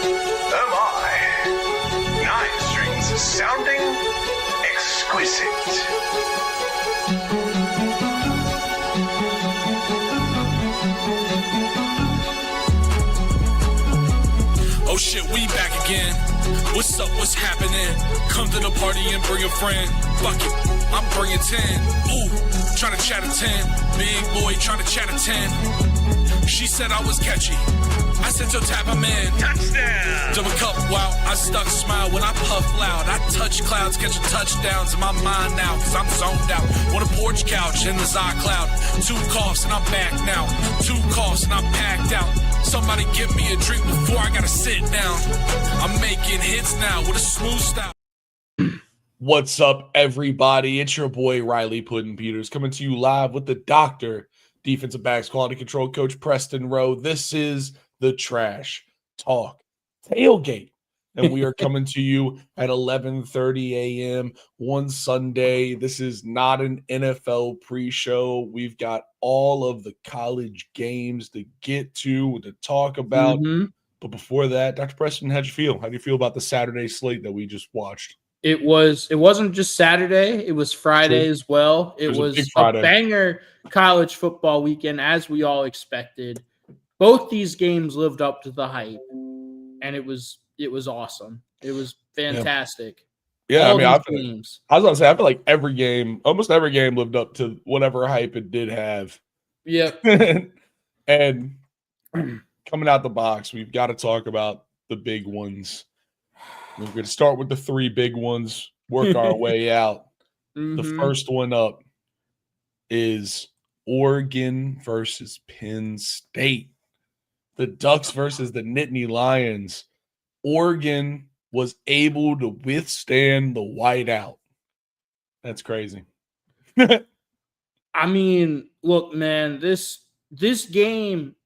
Oh my. 9 strings sounding exquisite. Oh shit, we back again. What's up, what's happening? Come to the party and bring a friend. Fuck it, I'm bringing 10. Ooh, trying to chat a 10. Big boy trying to chat a 10. She said I was catchy. I said, so tap him in. Touchdown! Double cup, wow, I stuck smile when I puff loud. I touch clouds, catching touchdowns in my mind now, cause I'm zoned out. On a porch couch in the Zod cloud. 2 coughs and I'm back now. 2 coughs and I'm packed out. Somebody give me a drink before I gotta sit down. I'm making hits now with a smooth style. What's up, everybody? It's your boy Riley Puddin Peters coming to you live with the doctor, defensive backs quality control coach Preston Rowe. This is the Trash Talk Tailgate, and we are coming to you at 11:30 a.m. one Sunday. This is not an NFL pre-show. We've got all of the college games to get to talk about. But before that, Dr. Preston, how'd you feel? How do you feel about the Saturday slate that we just watched? It wasn't just Saturday, it was Friday as well. It was a banger college football weekend, as we all expected. Both these games lived up to the hype, and it was awesome. It was fantastic. Yeah, all I these mean, games. I was gonna say, I feel like almost every game lived up to whatever hype it did have. Yep. And coming out the box, we've got to talk about the big ones. We're going to start with the 3 big ones, work our way out. The first one up is Oregon versus Penn State. The Ducks versus the Nittany Lions. Oregon was able to withstand the whiteout. That's crazy. I mean, look, man, this game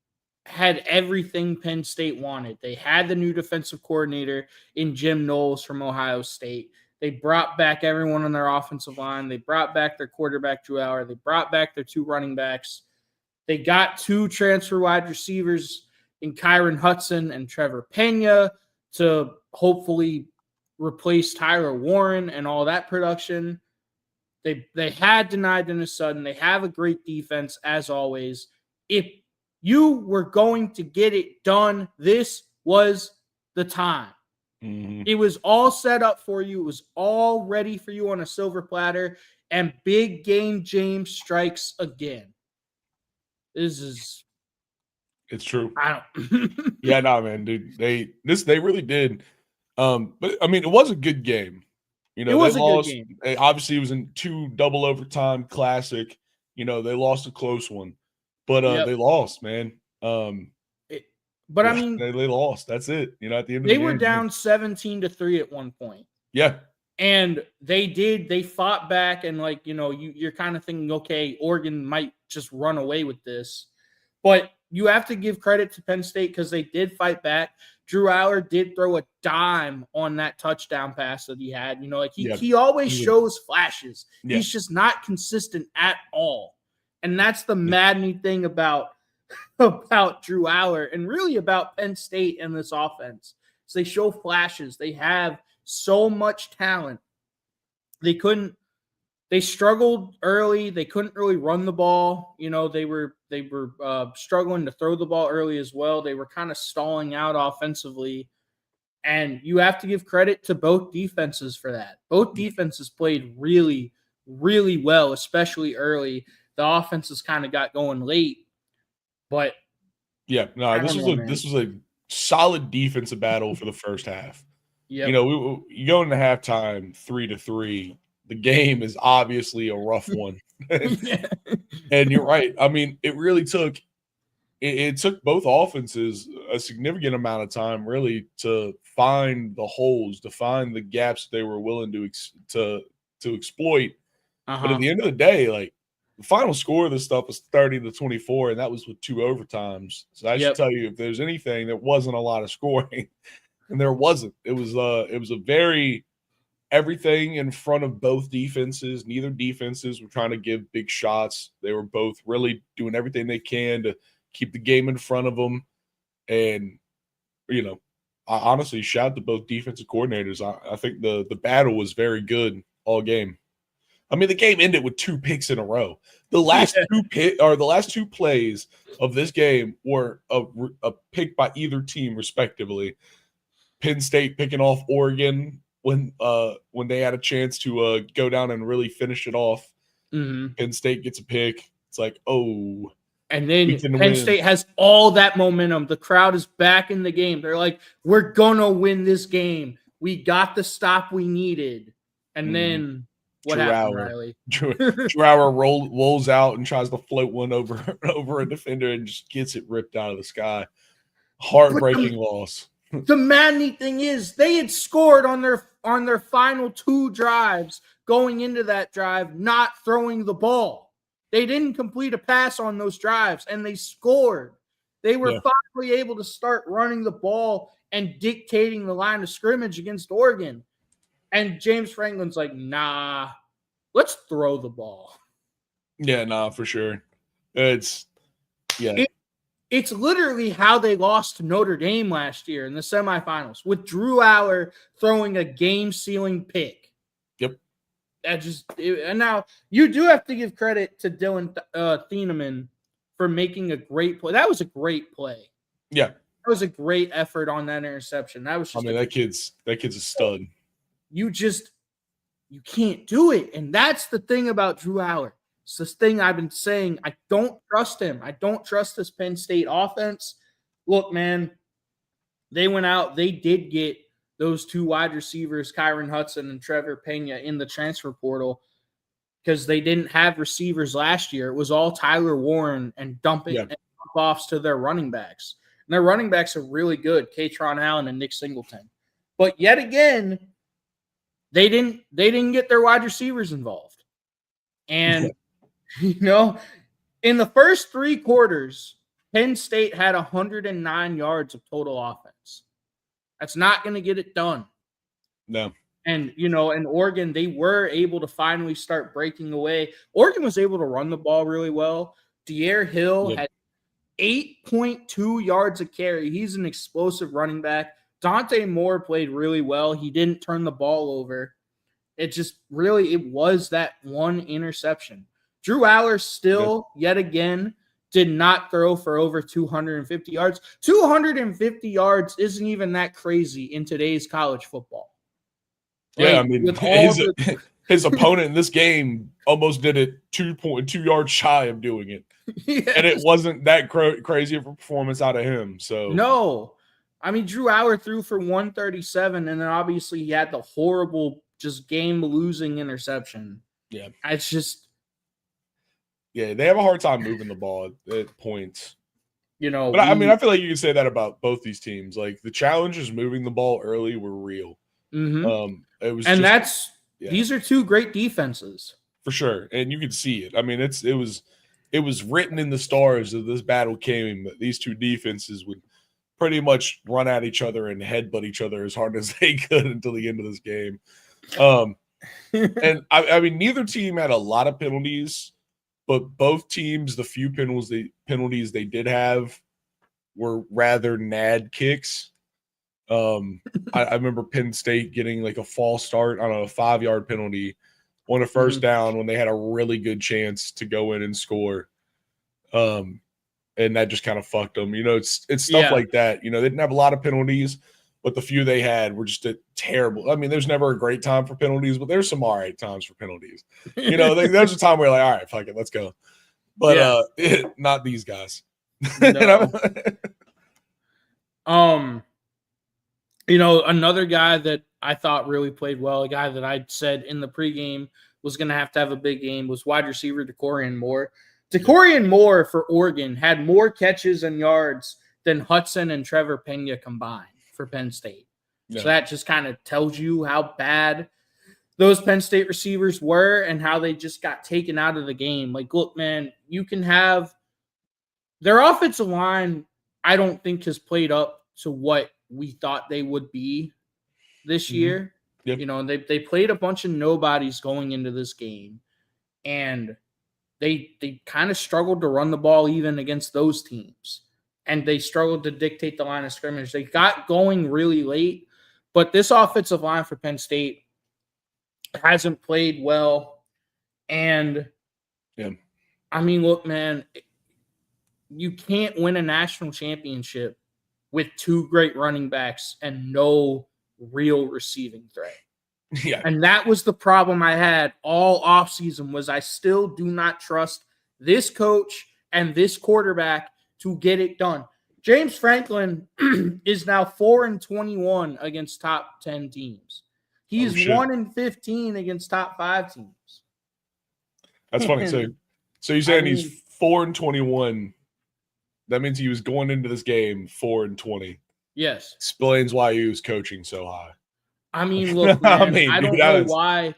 had everything Penn State wanted. They had the new defensive coordinator in Jim Knowles from Ohio State. They brought back everyone on their offensive line. They brought back their quarterback, Drew Allar. They brought back their 2 running backs. They got 2 transfer wide receivers in Kyron Hudson and Trevor Pena to hopefully replace Tyler Warren and all that production. They had Denied Dennis Sutton. They have a great defense, as always. If you were going to get it done, this was the time. It was all set up for you. It was all ready for you on a silver platter. And big game James strikes again. It's true. I don't. Yeah, no, man, dude. They really did. But I mean, it was a good game. You know, it was they a lost. good game. Obviously, it was in 2 double overtime classic. You know, they lost a close one. But they lost, man. I mean, they lost. That's it. You know, at the end of the game, they were down 17-3 at one point. Yeah. And they fought back, and you're kind of thinking, okay, Oregon might just run away with this. But you have to give credit to Penn State because they did fight back. Drew Allar did throw a dime on that touchdown pass that he had. He always shows flashes. Yeah. He's just not consistent at all. And that's the maddening thing about Drew Allar and really about Penn State and this offense. So they show flashes. They have so much talent. They struggled early. They couldn't really run the ball. They were struggling to throw the ball early as well. They were kind of stalling out offensively. And you have to give credit to both defenses for that. Both defenses played really, really well, especially early. The offenses kind of got going late, but this was a solid defensive battle for the first half. Yeah, you go into halftime 3-3. The game is obviously a rough one, and you're right. I mean, it really took both offenses a significant amount of time, really, to find the holes, to find the gaps they were willing to exploit. But at the end of the day, the final score of this stuff was 30-24, and that was with 2 overtimes. So I should tell you, if there's anything, there wasn't a lot of scoring, and there wasn't. It was a very everything in front of both defenses. Neither defenses were trying to give big shots. They were both really doing everything they can to keep the game in front of them. And honestly shout to both defensive coordinators. I think the battle was very good all game. I mean, the game ended with 2 picks in a row. The last the last 2 plays of this game were a pick by either team, respectively. Penn State picking off Oregon when they had a chance to go down and really finish it off. Mm-hmm. Penn State gets a pick. It's like, oh. And then Penn State has all that momentum. The crowd is back in the game. They're like, we're going to win this game. We got the stop we needed. And then what happened, Riley? Drew Hauer rolls out and tries to float one over a defender and just gets it ripped out of the sky. Heartbreaking loss. The maddening thing is they had scored on their final 2 drives going into that drive, not throwing the ball. They didn't complete a pass on those drives, and they scored. They were finally able to start running the ball and dictating the line of scrimmage against Oregon. And James Franklin's like, nah, let's throw the ball. Yeah, nah, for sure. It's literally how they lost to Notre Dame last year in the semifinals, with Drew Hauer throwing a game-sealing pick. And now you do have to give credit to Dylan Thieneman for making a great play. That was a great play. Yeah, that was a great effort on that interception. That was. That kid's a stud. You can't do it, and that's the thing about Drew Hauer. It's this thing I've been saying. I don't trust him. I don't trust this Penn State offense. Look, man, they went out. They did get those 2 wide receivers, Kyron Hudson and Trevor Pena, in the transfer portal because they didn't have receivers last year. It was all Tyler Warren and dump offs to their running backs. And their running backs are really good, Katron Allen and Nick Singleton. But yet again, they didn't get their wide receivers involved. And, in the first 3 quarters, Penn State had 109 yards of total offense. That's not going to get it done. No. And, in Oregon, they were able to finally start breaking away. Oregon was able to run the ball really well. De'Aaron Hill had 8.2 yards a carry. He's an explosive running back. Dante Moore played really well. He didn't turn the ball over. It was that one interception. Drew Hauer still, yet again, did not throw for over 250 yards. 250 yards isn't even that crazy in today's college football. Yeah, his opponent in this game almost did it 2.2 yards shy of doing it. Yes. And it wasn't that crazy of a performance out of him. So no. I mean, Drew Hauer threw for 137, and then obviously he had the horrible, just game-losing interception. Yeah. It's just... Yeah, they have a hard time moving the ball at points. But I feel like you can say that about both these teams. Like, the challenges moving the ball early were real. Mm-hmm. These These are 2 great defenses. For sure, and you could see it. I mean, it was written in the stars that this battle came, that these 2 defenses would pretty much run at each other and headbutt each other as hard as they could until the end of this game. And I mean, neither team had a lot of penalties, but both teams, the few penalties they did have were rather nad kicks. I remember Penn State getting like a false start on a 5-yard penalty on a first down when they had a really good chance to go in and score. And that just kind of fucked them. It's stuff like that. They didn't have a lot of penalties, but the few they had were just terrible. I mean, there's never a great time for penalties, but there's some all right times for penalties. There's a time where you're like, all right, fuck it, let's go. But not these guys. No. Another guy that I thought really played well, a guy that I said in the pregame was going to have a big game, was wide receiver DeCorian Moore. DeCorian Moore for Oregon had more catches and yards than Hudson and Trevor Pena combined for Penn State. Yeah. So that just kind of tells you how bad those Penn State receivers were and how they just got taken out of the game. Like, look, man, you can have their offensive line, I don't think has played up to what we thought they would be this year. Yep. They played a bunch of nobodies going into this game, and they kind of struggled to run the ball even against those teams. and they struggled to dictate the line of scrimmage. They got going really late, but this offensive line for Penn State hasn't played well. And I mean, look, man, you can't win a national championship with two great running backs and no real receiving threat. Yeah. And that was the problem I had all offseason was I still do not trust this coach and this quarterback to get it done. James Franklin is now 4-21 against top 10 teams. He's 1-15 against top 5 teams. That's funny. So you're saying he's 4-21. That means he was going into this game 4-20. Yes. Explains why he was coaching so high. I mean, look, man, I don't know why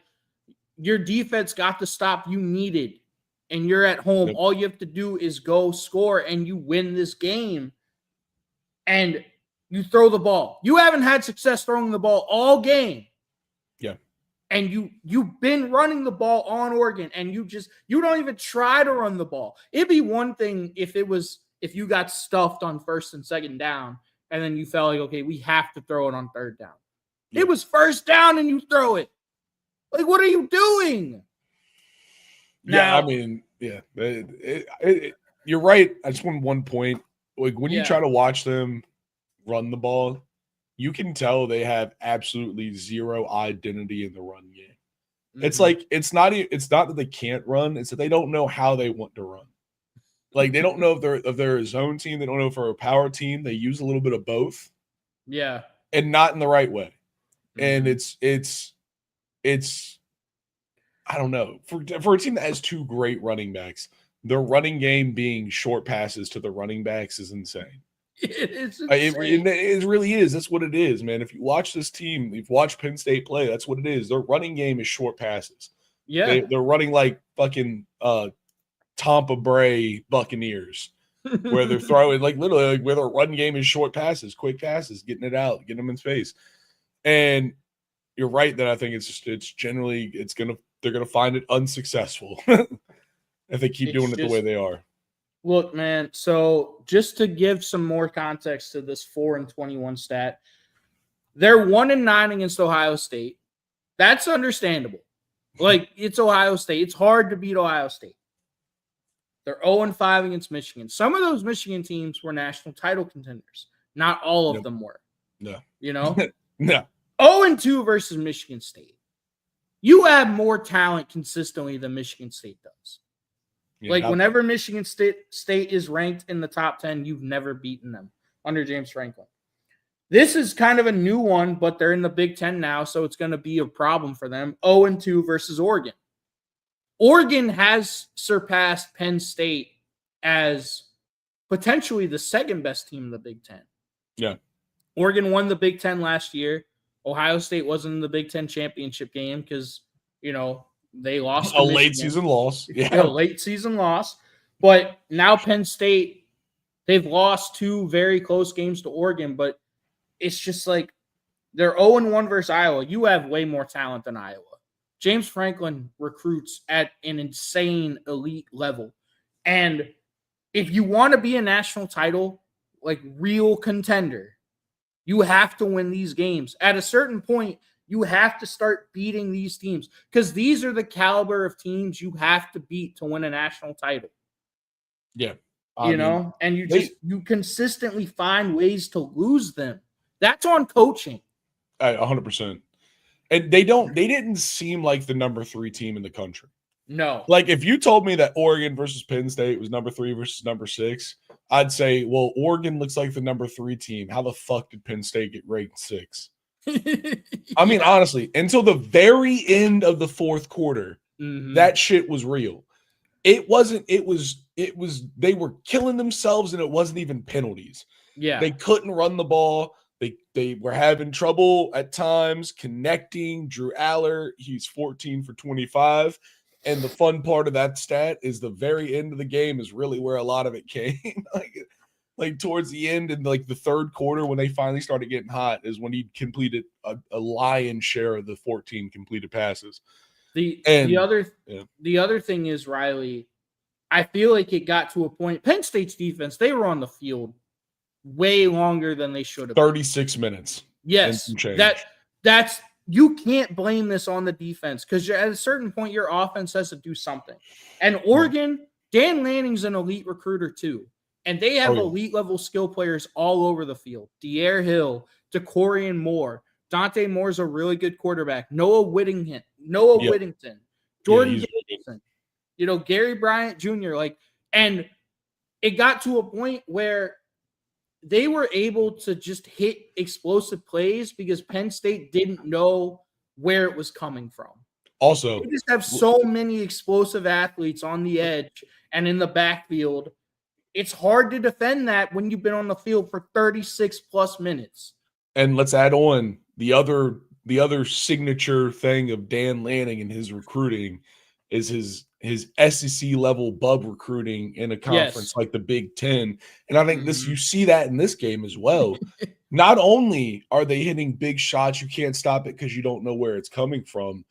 your defense got the stop you needed, and you're at home. Yep. All you have to do is go score, and you win this game, and you throw the ball. You haven't had success throwing the ball all game. Yeah. And you've been running the ball on Oregon, and you don't even try to run the ball. It'd be one thing if you got stuffed on first and second down, and then you felt like, okay, we have to throw it on third down. It was first down and you throw it. Like, what are you doing? Yeah, I mean, yeah. You're right. I just want one point. Like, when you try to watch them run the ball, you can tell they have absolutely zero identity in the run game. Mm-hmm. It's like it's not that they can't run, it's that they don't know how they want to run. Like, they don't know if they're a zone team, they don't know if they're a power team. They use a little bit of both. Yeah. And not in the right way. And it's I don't know, for a team that has two great running backs, their running game being short passes to the running backs is insane. It's insane. It really is. That's what it is, man. If you watch this team, you've watched Penn State play, that's what it is. Their running game is short passes. Yeah. They're running like fucking Tampa Bay Buccaneers, where they're throwing like literally like where their run game is short passes, quick passes, getting it out, getting them in space. And you're right that I think they're gonna find it unsuccessful if they keep doing it the way they are. Look, man. So just to give some more context to this 4-21 stat, they're 1-9 against Ohio State. That's understandable. Like, it's Ohio State. It's hard to beat Ohio State. They're 0-5 against Michigan. Some of those Michigan teams were national title contenders. Not all of them were. No. You know? No. 0-2 versus Michigan State. You have more talent consistently than Michigan State does. Yeah, whenever Michigan State is ranked in the top 10, you've never beaten them under James Franklin. This is kind of a new one, but they're in the Big Ten now, so it's going to be a problem for them. 0-2 versus Oregon. Oregon has surpassed Penn State as potentially the second best team in the Big Ten. Yeah. Oregon won the Big Ten last year. Ohio State wasn't in the Big Ten championship game because, they lost a late season loss. Yeah, a late season loss. But now Penn State, they've lost 2 very close games to Oregon, but it's just like they're 0-1 versus Iowa. You have way more talent than Iowa. James Franklin recruits at an insane elite level. And if you want to be a national title, like real contender, you have to win these games. At a certain point, you have to start beating these teams because these are the caliber of teams you have to beat to win a national title. Yeah. And you consistently find ways to lose them. That's on coaching. 100%. And they didn't seem like the number 3 team in the country. No. Like, if you told me that Oregon versus Penn State was number 3 versus number 6, I'd say, well, Oregon looks like the number 3 team. How the fuck did Penn State get ranked 6? I mean, honestly, until the very end of the fourth quarter, that shit was real. They were killing themselves, and it wasn't even penalties. Yeah. They couldn't run the ball. They were having trouble at times connecting. Drew Aller, he's 14 for 25. And the fun part of that stat is the very end of the game is really where a lot of it came. like towards the end in like the third quarter when they finally started getting hot is when he completed a lion's share of the 14 completed passes. The other thing is, Riley, I feel like it got to a point. Penn State's defense, they were on the field way longer than they should have. 36 minutes. Yes, and some change. that's you can't blame this on the defense because at a certain point your offense has to do something. And Oregon, Dan Lanning's an elite recruiter too, and they have elite level skill players all over the field. De'Aaron Hill, DeCorian Moore, Dante Moore's a really good quarterback. Noah Whittington, Jordan Gibson, Gary Bryant Jr. And it got to a point where they were able to just hit explosive plays because Penn State didn't know where it was coming from. Also, they just have so many explosive athletes on the edge and in the backfield. It's hard to defend that when you've been on the field for 36 plus minutes. And let's add on the other signature thing of Dan Lanning and his recruiting is his SEC level bub recruiting in a conference like the Big Ten. And I think you see that in this game as well. Not only are they hitting big shots, you can't stop it because you don't know where it's coming from.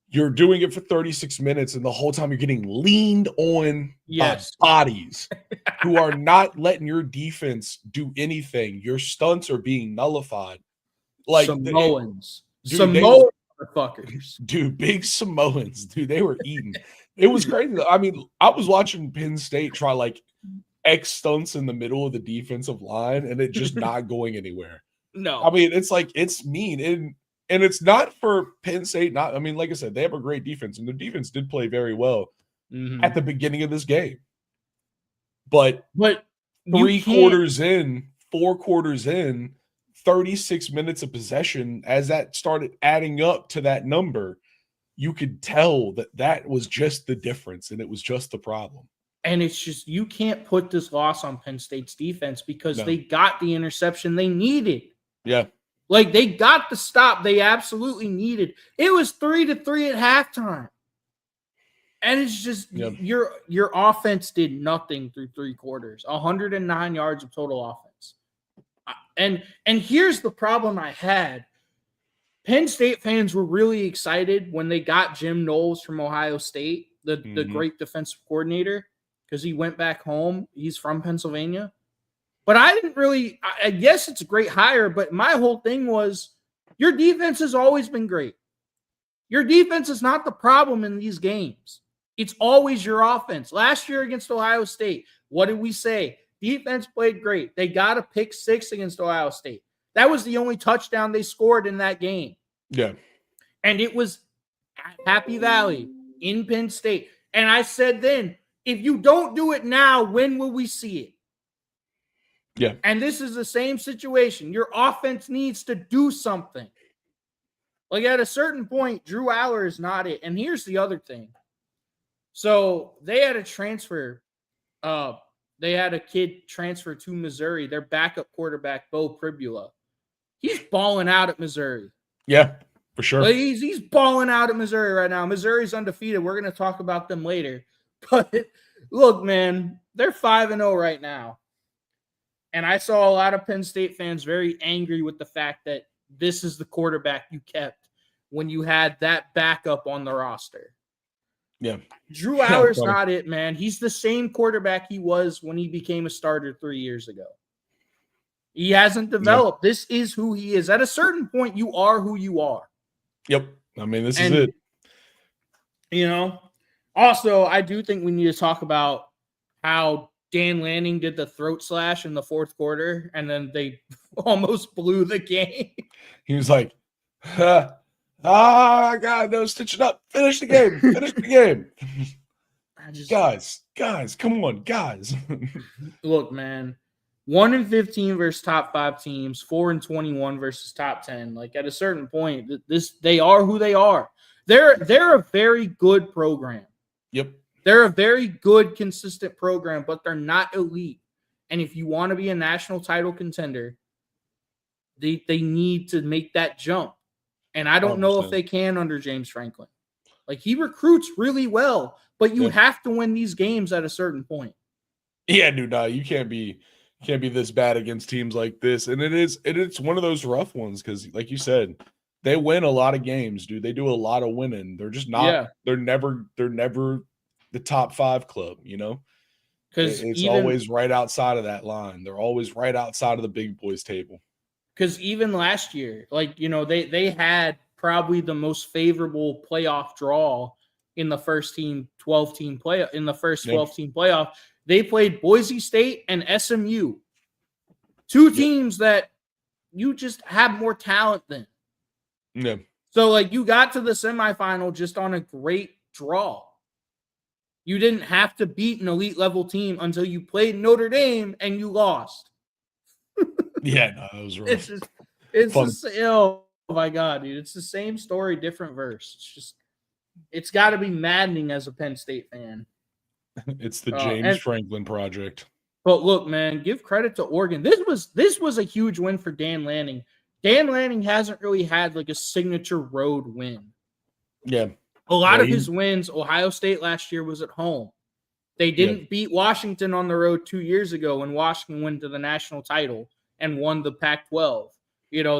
You're doing it for 36 minutes, and the whole time you're getting leaned on by bodies who are not letting your defense do anything. Your stunts are being nullified. Like Samoans. Motherfuckers. Dude, big Samoans. Dude, they were eating. It was crazy. I mean, I was watching Penn State try X stunts in the middle of the defensive line, and it just not going anywhere. No. I mean, it's mean. And it's not for Penn State. Like I said, they have a great defense, and their defense did play very well at the beginning of this game. But 4 quarters in, 36 minutes of possession, as that started adding up to that number, you could tell that was just the difference, and it was just the problem. And it's just, you can't put this loss on Penn State's defense because they got the interception they needed. Yeah. They got the stop they absolutely needed. It was 3-3 at halftime. And it's just your offense did nothing through 3 quarters. 109 yards of total offense. And here's the problem I had. Penn State fans were really excited when they got Jim Knowles from Ohio State, the great defensive coordinator, because he went back home. He's from Pennsylvania. But I didn't really – I guess it's a great hire, but my whole thing was your defense has always been great. Your defense is not the problem in these games. It's always your offense. Last year against Ohio State, what did we say? Defense played great. They got a pick 6 against Ohio State. That was the only touchdown they scored in that game. Yeah. And it was at Happy Valley in Penn State. And I said then, if you don't do it now, when will we see it? Yeah. And this is the same situation. Your offense needs to do something. At a certain point, Drew Aller is not it. And here's the other thing. So they had a transfer. They had a kid transfer to Missouri. Their backup quarterback, Bo Pribula. He's balling out at Missouri. Yeah, for sure. He's balling out at Missouri right now. Missouri's undefeated. We're going to talk about them later. But look, man, they're 5-0 right now. And I saw a lot of Penn State fans very angry with the fact that this is the quarterback you kept when you had that backup on the roster. Yeah. Drew Aller's not it, man. He's the same quarterback he was when he became a starter 3 years ago. He hasn't developed. This is who he is. At a certain point, you are who you are. Yep. This is it. Also, I do think we need to talk about how Dan Lanning did the throat slash in the 4th quarter, and then they almost blew the game. He was like, God, no, stitch it up. Finish the game. Finish the game. Guys, come on, guys. Look, man, 1-15 versus top 5 teams, 4-21 versus top 10. At a certain point, they are who they are. They're a very good program. Yep. They're a very good, consistent program, but they're not elite. And if you want to be a national title contender, they need to make that jump. And I don't 100%. Know if they can under James Franklin. He recruits really well, but you have to win these games at a certain point. Yeah, dude, you can't be this bad against teams like this. And it's one of those rough ones because, like you said, they win a lot of games, dude. They do a lot of winning. They're just not. Yeah. They're never the top 5 club, Because it's always right outside of that line. They're always right outside of the big boys table. Because even last year, like, they had probably the most favorable playoff draw in the first 12-team playoff. They played Boise State and SMU. Two teams that you just have more talent than. Yeah. So, like, you got to the semifinal just on a great draw. You didn't have to beat an elite level team until you played Notre Dame and you lost. Yeah, no, it was rough. Oh my God, dude. It's the same story, different verse. It's got to be maddening as a Penn State fan. It's the James Franklin project. But look, man, give credit to Oregon. This was a huge win for Dan Lanning. Dan Lanning hasn't really had like a signature road win. Yeah. A lot of his wins, Ohio State last year was at home. They didn't beat Washington on the road 2 years ago when Washington went to the national title and won the Pac-12.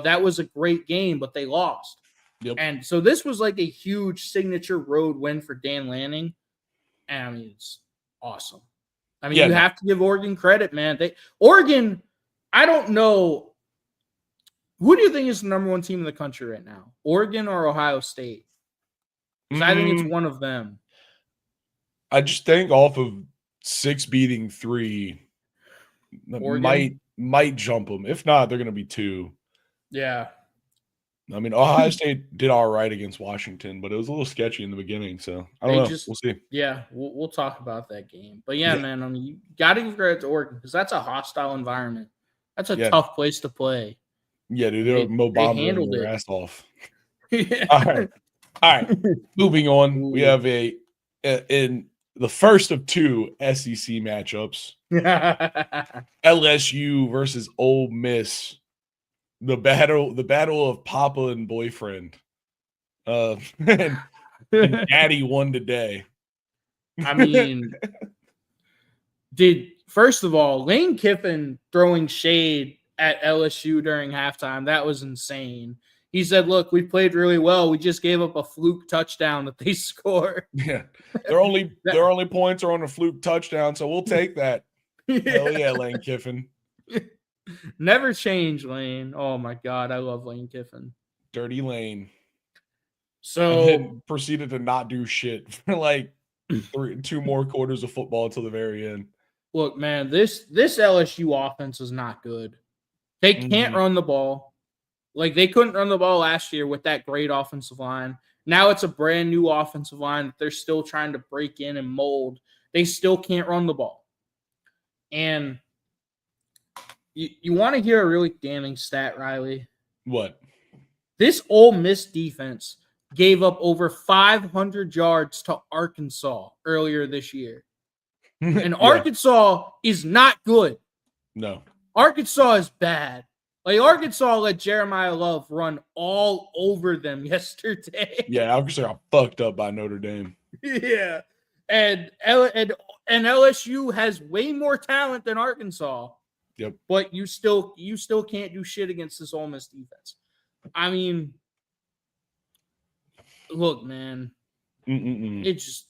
That was a great game, but they lost. Yep. And so this was like a huge signature road win for Dan Lanning. And I mean, it's awesome. I mean, you have to give Oregon credit, man. Oregon, I don't know. Who do you think is the number one team in the country right now? Oregon or Ohio State? Because I think it's one of them. I just think off of 6 beating 3 might jump them. If not, they're going to be 2. Yeah. I mean, Ohio State did all right against Washington, but it was a little sketchy in the beginning. So I don't know. We'll see. Yeah, we'll talk about that game. But yeah, man, I mean, you got to give credit to Oregon because that's a hostile environment. That's a tough place to play. Yeah, dude, they handled their ass off. All right. Moving on, we have in the first of 2 SEC matchups, LSU versus Ole Miss. The battle of Papa and boyfriend. And Daddy won today. I mean, first of all, Lane Kiffin throwing shade at LSU during halftime, that was insane. He said, look, we played really well. We just gave up a fluke touchdown that they scored. Yeah. Their only points are on a fluke touchdown, so we'll take that. Hell yeah, Lane Kiffin. Never change, Lane. Oh my God, I love Lane Kiffin. Dirty Lane. So and then proceeded to not do shit for like 2 more quarters of football until the very end. Look, man, this LSU offense is not good. They can't run the ball. Like, they couldn't run the ball last year with that great offensive line. Now it's a brand new offensive line that they're still trying to break in and mold. They still can't run the ball. And you want to hear a really damning stat, Riley? What? This Ole Miss defense gave up over 500 yards to Arkansas earlier this year. And Arkansas is not good. No. Arkansas is bad. Like, Arkansas let Jeremiah Love run all over them yesterday. Yeah, Arkansas got fucked up by Notre Dame. Yeah. And LSU has way more talent than Arkansas. Yep. But you still can't do shit against this Ole Miss defense. I mean, look, man. It's just,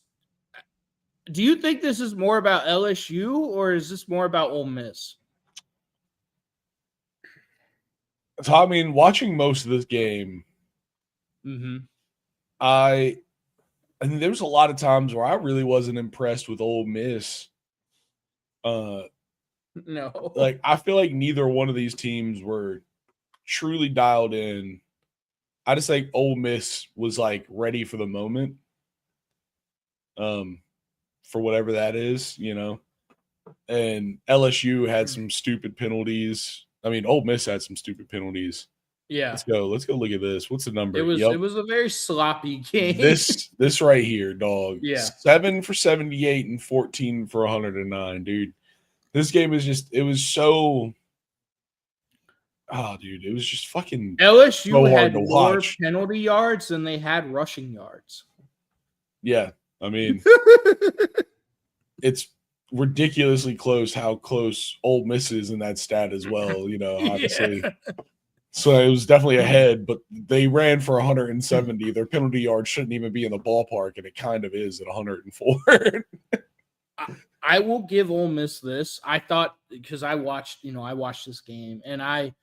do you think this is more about LSU or is this more about Ole Miss? So, I mean, watching most of this game, I think there was a lot of times where I really wasn't impressed with Ole Miss. No. Like, I feel like neither one of these teams were truly dialed in. I just think Ole Miss was, like, ready for the moment. For whatever that is, you know. And LSU had some stupid penalties. I mean, Ole Miss had some stupid penalties. Yeah. Let's go look at this. What's the number? It was a very sloppy game. This right here, dog. Yeah. 7 for 78 and 14 for 109, dude. This game is just, it was so, dude, it was just fucking LSU so hard had to more watch. Penalty yards than they had rushing yards. Yeah. I mean, it's ridiculously close how close Ole Miss is in that stat as well, you know, obviously. Yeah. So it was definitely ahead, but they ran for 170. Their penalty yard shouldn't even be in the ballpark, and it kind of is at 104. I will give Ole Miss this. I thought, because I watched this game, and I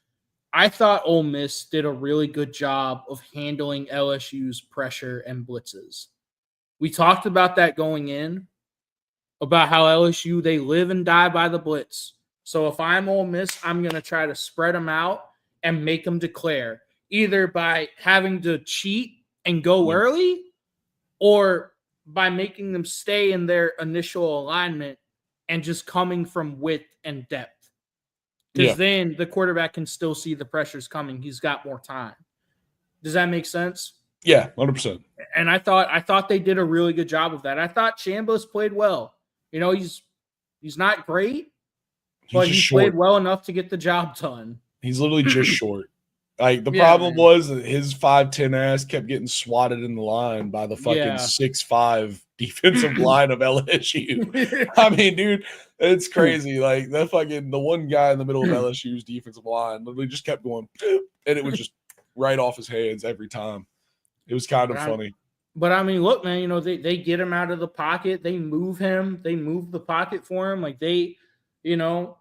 thought Ole Miss did a really good job of handling LSU's pressure and blitzes. We talked about that going in, about how LSU, they live and die by the blitz. So if I'm Ole Miss, I'm going to try to spread them out and make them declare, either by having to cheat and go early, or by making them stay in their initial alignment and just coming from width and depth. Because then the quarterback can still see the pressures coming. He's got more time. Does that make sense? Yeah, 100%. And I thought they did a really good job of that. I thought Chambliss played well. He's not great, but he played well enough to get the job done. He's literally just short. Like, the problem was that his 5'10" ass kept getting swatted in the line by the fucking 6'5" defensive line of LSU. I mean, dude, it's crazy. Like, the one guy in the middle of LSU's defensive line literally just kept going, and it was just right off his hands every time. It was kind of funny. But I mean, look, man, they get him out of the pocket. They move him. They move the pocket for him. Like, they, in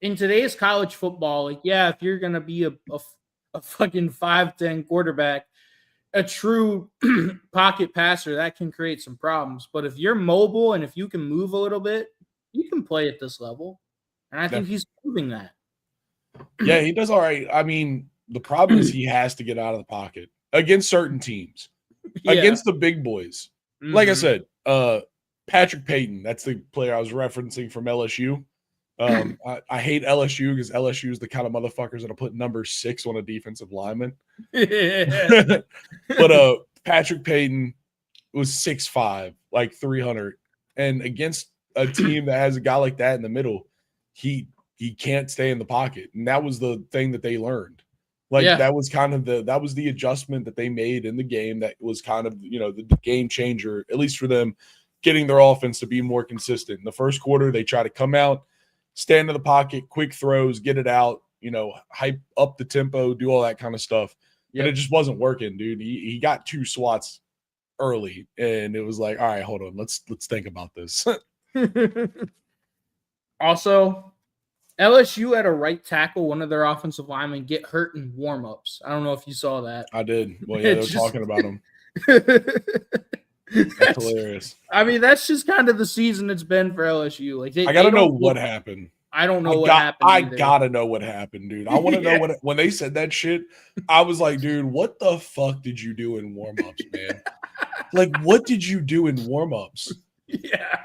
today's college football, like, if you're going to be a fucking 5'10" quarterback, a true pocket passer, that can create some problems. But if you're mobile and if you can move a little bit, you can play at this level. And I think he's proving that. Yeah, he does all right. I mean, the problem is he has to get out of the pocket against certain teams, against the big boys. Mm-hmm. Like I said, Patrick Payton, that's the player I was referencing from LSU. I hate LSU because LSU is the kind of motherfuckers that'll put number 6 on a defensive lineman. But Patrick Payton was 6'5", like 300. And against a team that has a guy like that in the middle, he can't stay in the pocket. And that was the thing that they learned. Like, that was kind of the adjustment that they made in the game that was kind of, the game changer, at least for them, getting their offense to be more consistent. In the first quarter, they try to come out, stand in the pocket, quick throws, get it out, hype up the tempo, do all that kind of stuff. And it just wasn't working, dude. He got 2 swats early, and it was like, all right, hold on, let's think about this. Also, LSU had a right tackle, one of their offensive linemen, get hurt in warmups. I don't know if you saw that. I did. Well, yeah, they were talking about him. That's hilarious. I mean, that's just kind of the season it's been for LSU. Like, I gotta know what happened. I don't know what happened. I gotta know what happened, dude. I want to know when they said that shit. I was like, dude, what the fuck did you do in warmups, man? Like, what did you do in warmups? Yeah.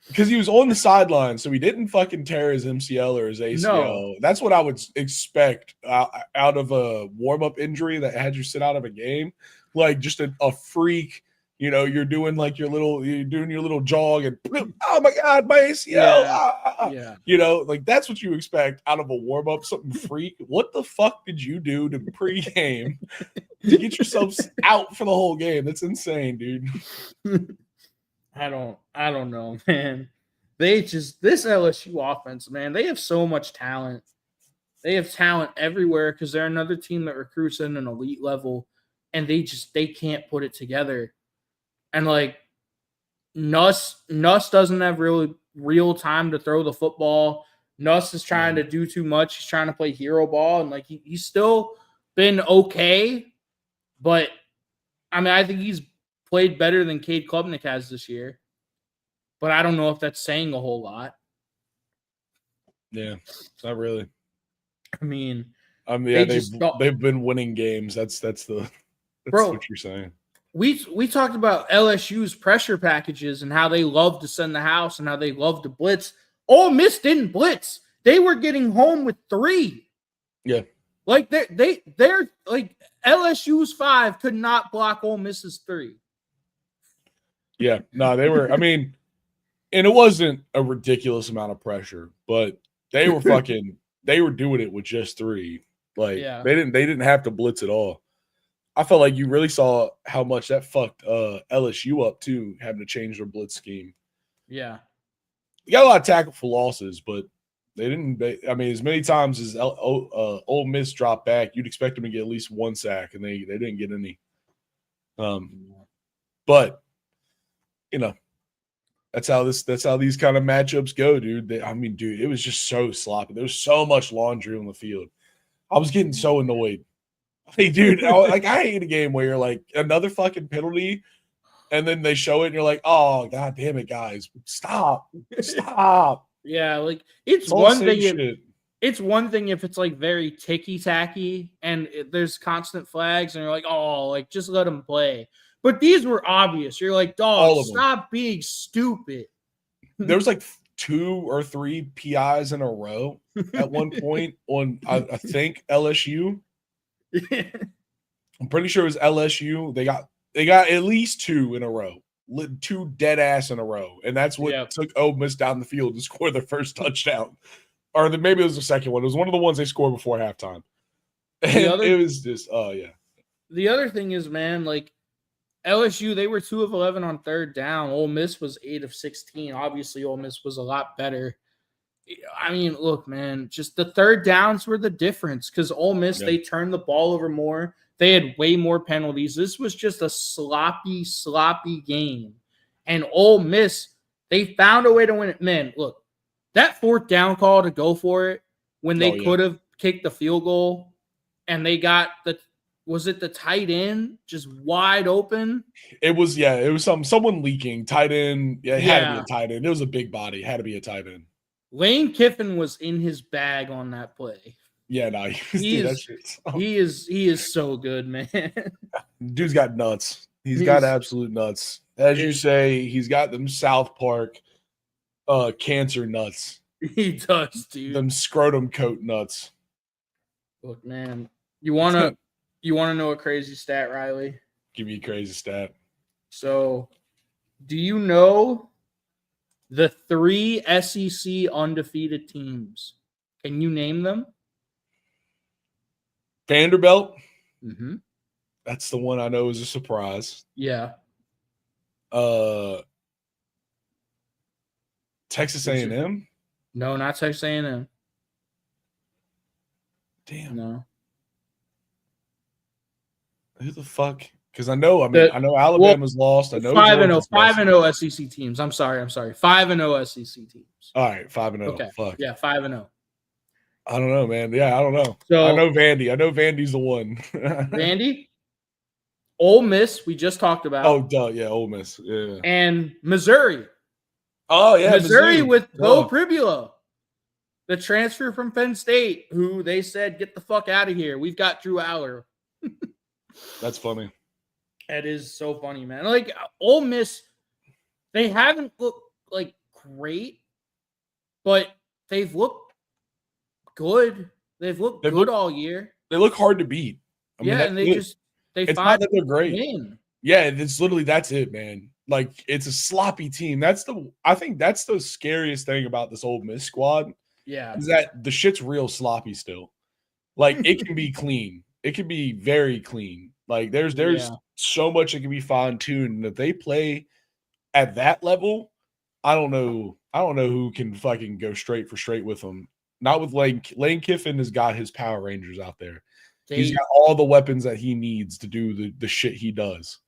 Because he was on the sideline, so he didn't fucking tear his MCL or his ACL. No. That's what I would expect out of a warm-up injury that had you sit out of a game. Like, just a freak. You're doing your little jog and, oh my God, my ACL. Yeah. Like, that's what you expect out of a warm up, something freak. What the fuck did you do to pregame to get yourself out for the whole game? That's insane, dude. I don't know, man. This LSU offense, man, they have so much talent. They have talent everywhere because they're another team that recruits at an elite level, and they can't put it together. And like Nuss doesn't have really real time to throw the football. Nuss is trying to do too much. He's trying to play hero ball, and like he's still been okay, but I mean, I think he's played better than Cade Klubnik has this year. But I don't know if that's saying a whole lot. Yeah, it's not really. I mean, they've been winning games. That's what you're saying. We talked about LSU's pressure packages and how they love to send the house and how they love to blitz. Ole Miss didn't blitz. They were getting home with 3. Yeah. Like they're like LSU's 5 could not block Ole Miss's 3. Yeah. No, they were, I mean, and it wasn't a ridiculous amount of pressure, but they were they were doing it with just 3. Like they didn't have to blitz at all. I felt like you really saw how much that fucked LSU up too, having to change their blitz scheme. Yeah. You got a lot of tackle for losses, but they didn't. I mean, as many times as Ole Miss dropped back, you'd expect them to get at least 1 sack, and they didn't get any. But That's how these kind of matchups go, dude. Dude, it was just so sloppy. There was so much laundry on the field. I was getting so annoyed. Hey, dude, I hate a game where you're like another fucking penalty, and then they show it, and you're like, oh god damn it, guys, stop. Yeah, like it's all one the thing. same shit. It's one thing if it's like very ticky tacky and there's constant flags, and you're like, oh, like just let them play. But these were obvious. You're like, dog, stop being stupid. There was like 2 or 3 PIs in a row at one point on I think LSU. I'm pretty sure it was LSU. They got at least 2 in a row, 2 dead ass in a row, and that's what took Ole Miss down the field to score their first touchdown, or maybe it was the second one. It was one of the ones they scored before halftime. And it was just, The other thing is, man, like LSU, they were 2 of 11 on third down. Ole Miss was 8 of 16. Obviously, Ole Miss was a lot better. I mean, look, man, just the third downs were the difference because Ole Miss, they turned the ball over more. They had way more penalties. This was just a sloppy game. And Ole Miss, they found a way to win it. Man, look, that fourth down call to go for it when they could have kicked the field goal and they got was it the tight end just wide open? It was someone leaking. Tight end. Yeah, it had to be a tight end. It was a big body. It had to be a tight end. Lane Kiffin was in his bag on that play. Yeah, no, he is so good, man. Dude's got nuts. He's got absolute nuts. As you say, he's got them South Park cancer nuts. He does, dude. Them scrotum coat nuts. Look, man, you wanna know a crazy stat, Riley? Give me a crazy stat. So, do you know the 3 SEC undefeated teams? Can you name them? Vanderbilt. Mm-hmm. That's the one I know is a surprise. Yeah. Texas A&M? No, not Texas A&M. Damn. No. Who the fuck? Because I know Alabama's lost. I know 5-0 SEC teams. I'm sorry. 5-0 SEC teams. All right, 5-0. Okay. Fuck. Yeah, 5-0. I don't know, man. Yeah, I don't know. So, I know Vandy. I know Vandy's the one. Vandy, Ole Miss, we just talked about. Oh, duh. Yeah, Ole Miss. Yeah. And Missouri. Oh, yeah. Missouri with Bo Pribula, the transfer from Penn State, who they said, get the fuck out of here. We've got Drew Aller. That's funny. That is so funny, man. Like, Ole Miss, they haven't looked, like, great, but they've looked good. They've looked good all year. They look hard to beat. They it's find not that they're great. Win. Yeah, it's literally that's it, man. Like it's a sloppy team. I think that's the scariest thing about this Ole Miss squad. Yeah, is that the shit's real sloppy still. Like it can be clean. It can be very clean. Like there's so much that can be fine-tuned. And if they play at that level, I don't know who can fucking go straight for straight with them. Not with Lane. Lane Kiffin has got his Power Rangers out there. He's got all the weapons that he needs to do the shit he does.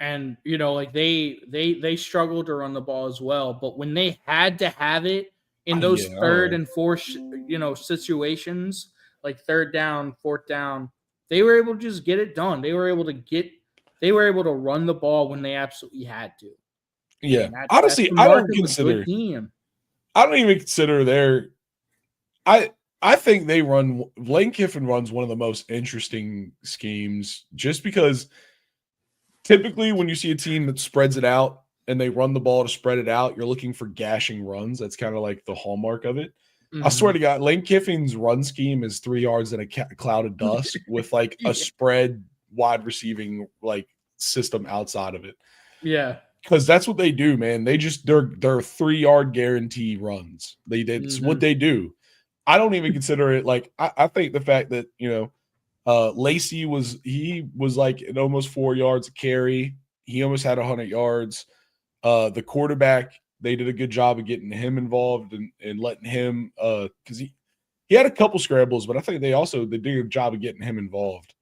And like they struggled to run the ball as well. But when they had to have it in those third and fourth, situations, like third down, fourth down, they were able to just get it done. They were able to run the ball when they absolutely had to. Yeah. Honestly, I don't even consider their I think Lane Kiffin runs one of the most interesting schemes just because typically when you see a team that spreads it out and they run the ball to spread it out, you're looking for gashing runs. That's kind of like the hallmark of it. Mm-hmm. I swear to God, Lane Kiffin's run scheme is 3 yards in a cloud of dust with like a spread wide receiving like system outside of it. Yeah. Because that's what they do, man. They're 3-yard guarantee runs. It's what they do. I don't even consider it like I think the fact that Lacey was like at almost 4 yards a carry. He almost had 100 yards. The quarterback, they did a good job of getting him involved and letting him because he had a couple scrambles, but I think they did a good job of getting him involved.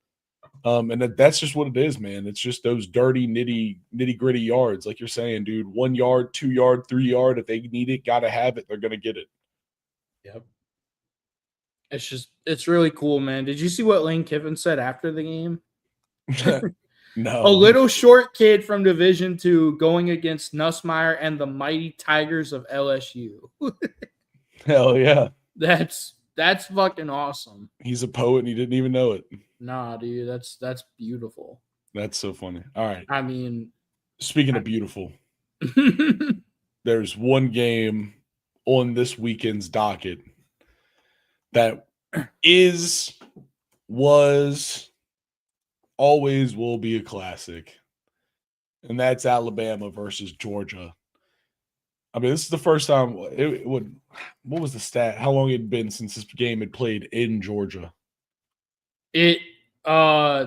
And that's just what it is, man. It's just those dirty, nitty gritty yards. Like you're saying, dude, 1 yard, 2 yard, 3 yard. If they need it, got to have it. They're going to get it. Yep. It's really cool, man. Did you see what Lane Kiffin said after the game? No. A little short kid from Division II going against Nussmeier and the mighty Tigers of LSU. Hell yeah. That's fucking awesome. He's a poet and he didn't even know it. Nah, dude, that's beautiful. That's so funny. All right. I mean, speaking of beautiful, there's one game on this weekend's docket that was, always will be a classic, and that's Alabama versus Georgia. I mean, this is the first time what was the stat? How long it had been since this game had played in Georgia? The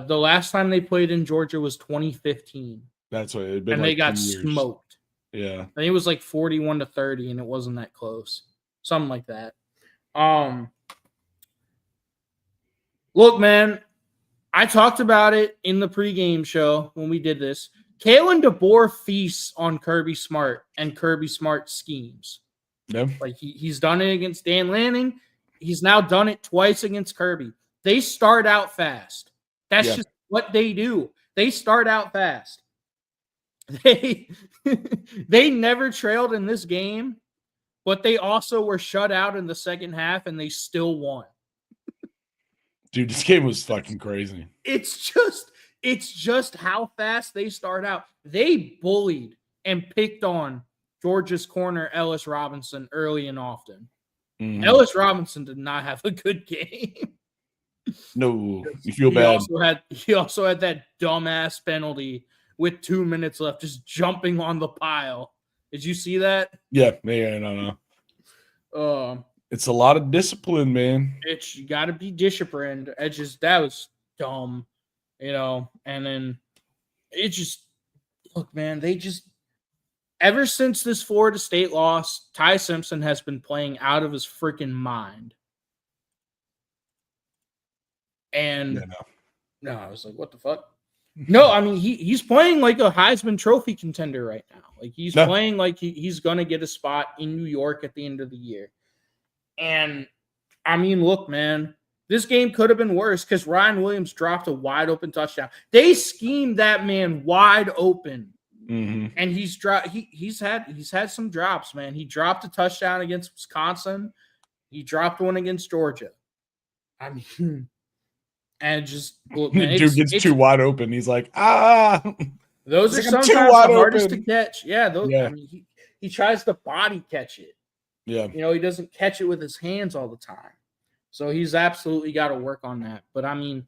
last time they played in Georgia was 2015. That's what it had been. And like they got 2 years. smoked. Yeah. I think it was like 41-30, and it wasn't that close. Something like that. Look, man, I talked about it in the pregame show when we did this. Kalen DeBoer feasts on Kirby Smart and Kirby Smart schemes. Yeah. Like he's done it against Dan Lanning. He's now done it twice against Kirby. They start out fast. That's just what they do. They start out fast. They never trailed in this game, but they also were shut out in the second half and they still won. Dude, this game was fucking crazy. It's just how fast they start out. They bullied and picked on Georgia's corner, Ellis Robinson, early and often. Mm-hmm. Ellis Robinson did not have a good game. No, you feel bad. He also had that dumbass penalty with 2 minutes left, just jumping on the pile. Did you see that? Yeah, no. It's a lot of discipline, man. You got to be disciplined. That was dumb, and then look, man, ever since this Florida State loss, Ty Simpson has been playing out of his freaking mind. And no, I was like, what the fuck? No, I mean, he's playing like a Heisman Trophy contender right now. Like he's playing like he's going to get a spot in New York at the end of the year. And I mean, look, man, this game could have been worse because Ryan Williams dropped a wide open touchdown. They schemed that man wide open. Mm-hmm. And he's had some drops, man. He dropped a touchdown against Wisconsin. He dropped one against Georgia. I mean, and just look, man, dude gets too wide open. He's like, those are sometimes the hardest to catch. Yeah, those. Yeah. I mean, he tries to body catch it. Yeah, he doesn't catch it with his hands all the time. So he's absolutely got to work on that. But I mean,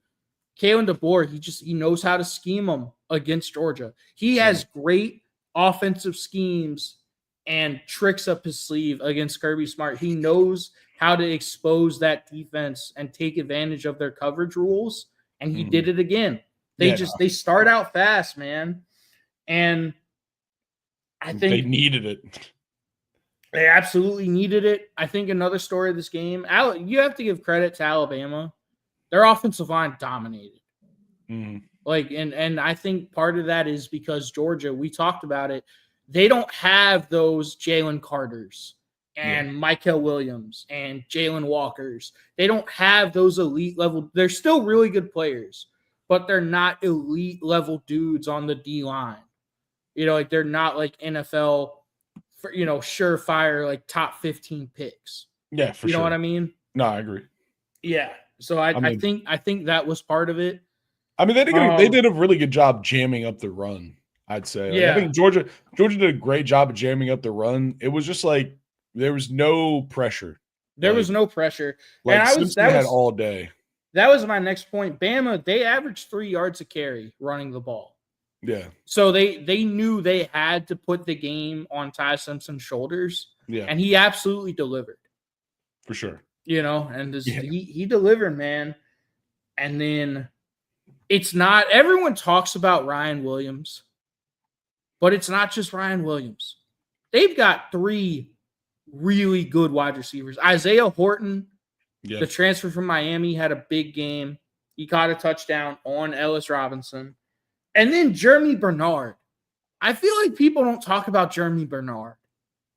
Kalen DeBoer, he knows how to scheme them against Georgia. He has great offensive schemes and tricks up his sleeve against Kirby Smart. He knows how to expose that defense and take advantage of their coverage rules. And he did it again. They start out fast, man. And I think they needed it. They absolutely needed it. I think another story of this game, you have to give credit to Alabama. Their offensive line dominated. Mm-hmm. And I think part of that is because Georgia, we talked about it, they don't have those Jalen Carters and Michael Williams and Jalen Walkers. They don't have those elite level. They're still really good players, but they're not elite level dudes on the D line. They're not like NFL, surefire, like top 15 picks. Yeah, for sure. You know what I mean? No, I agree. Yeah. So I think that was part of it. I mean, they did a really good job jamming up the run, I'd say. I think Georgia did a great job of jamming up the run. It was just like there was no pressure. There was no pressure. Like Simpson had all day. That was my next point. Bama, they averaged 3 yards a carry running the ball. Yeah. So they knew they had to put the game on Ty Simpson's shoulders. Yeah. And he absolutely delivered. For sure. He delivered, man. And then it's not – everyone talks about Ryan Williams, but it's not just Ryan Williams. They've got 3 really good wide receivers. Isaiah Horton, the transfer from Miami, had a big game. He caught a touchdown on Ellis Robinson. And then Jeremy Bernard. I feel like people don't talk about Jeremy Bernard.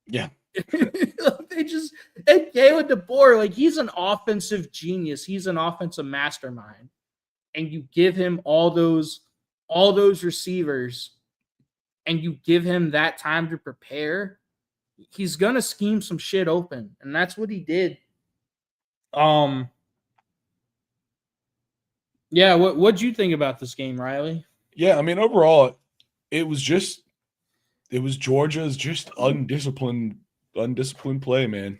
Yeah. They just, and Kalen DeBoer, like, he's an offensive genius. He's an offensive mastermind. And you give him all those receivers and you give him that time to prepare, he's going to scheme some shit open. And that's what he did. Yeah, what'd you think about this game, Riley? Yeah, I mean, overall, it was Georgia's just undisciplined play, man.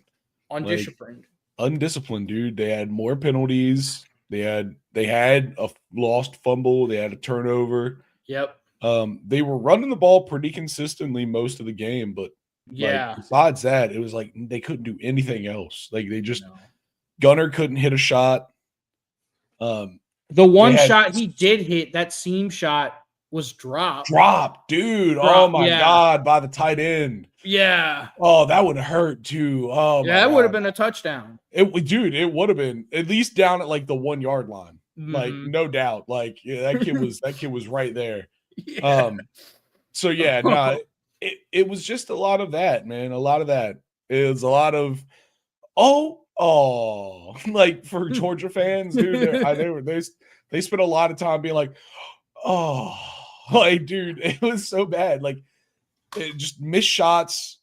Undisciplined. Undisciplined, dude. They had more penalties. They had a lost fumble. They had a turnover. Yep. They were running the ball pretty consistently most of the game, but yeah. Besides that, it was like they couldn't do anything else. Like they just Gunner couldn't hit a shot. The one shot he did hit, that seam shot, was dropped. Dude. Oh my God, by the tight end. Yeah. Oh, that would hurt too. Oh yeah, that would have been a touchdown. It would have been at least down at like the 1 yard line. Mm-hmm. Like, no doubt. Like, yeah, that kid was right there. Yeah. So yeah, no, it was just a lot of that, man. A lot of that. It was a lot of like for Georgia fans, dude. They spent a lot of time being like, oh, like, dude, it was so bad. Like, it just missed shots.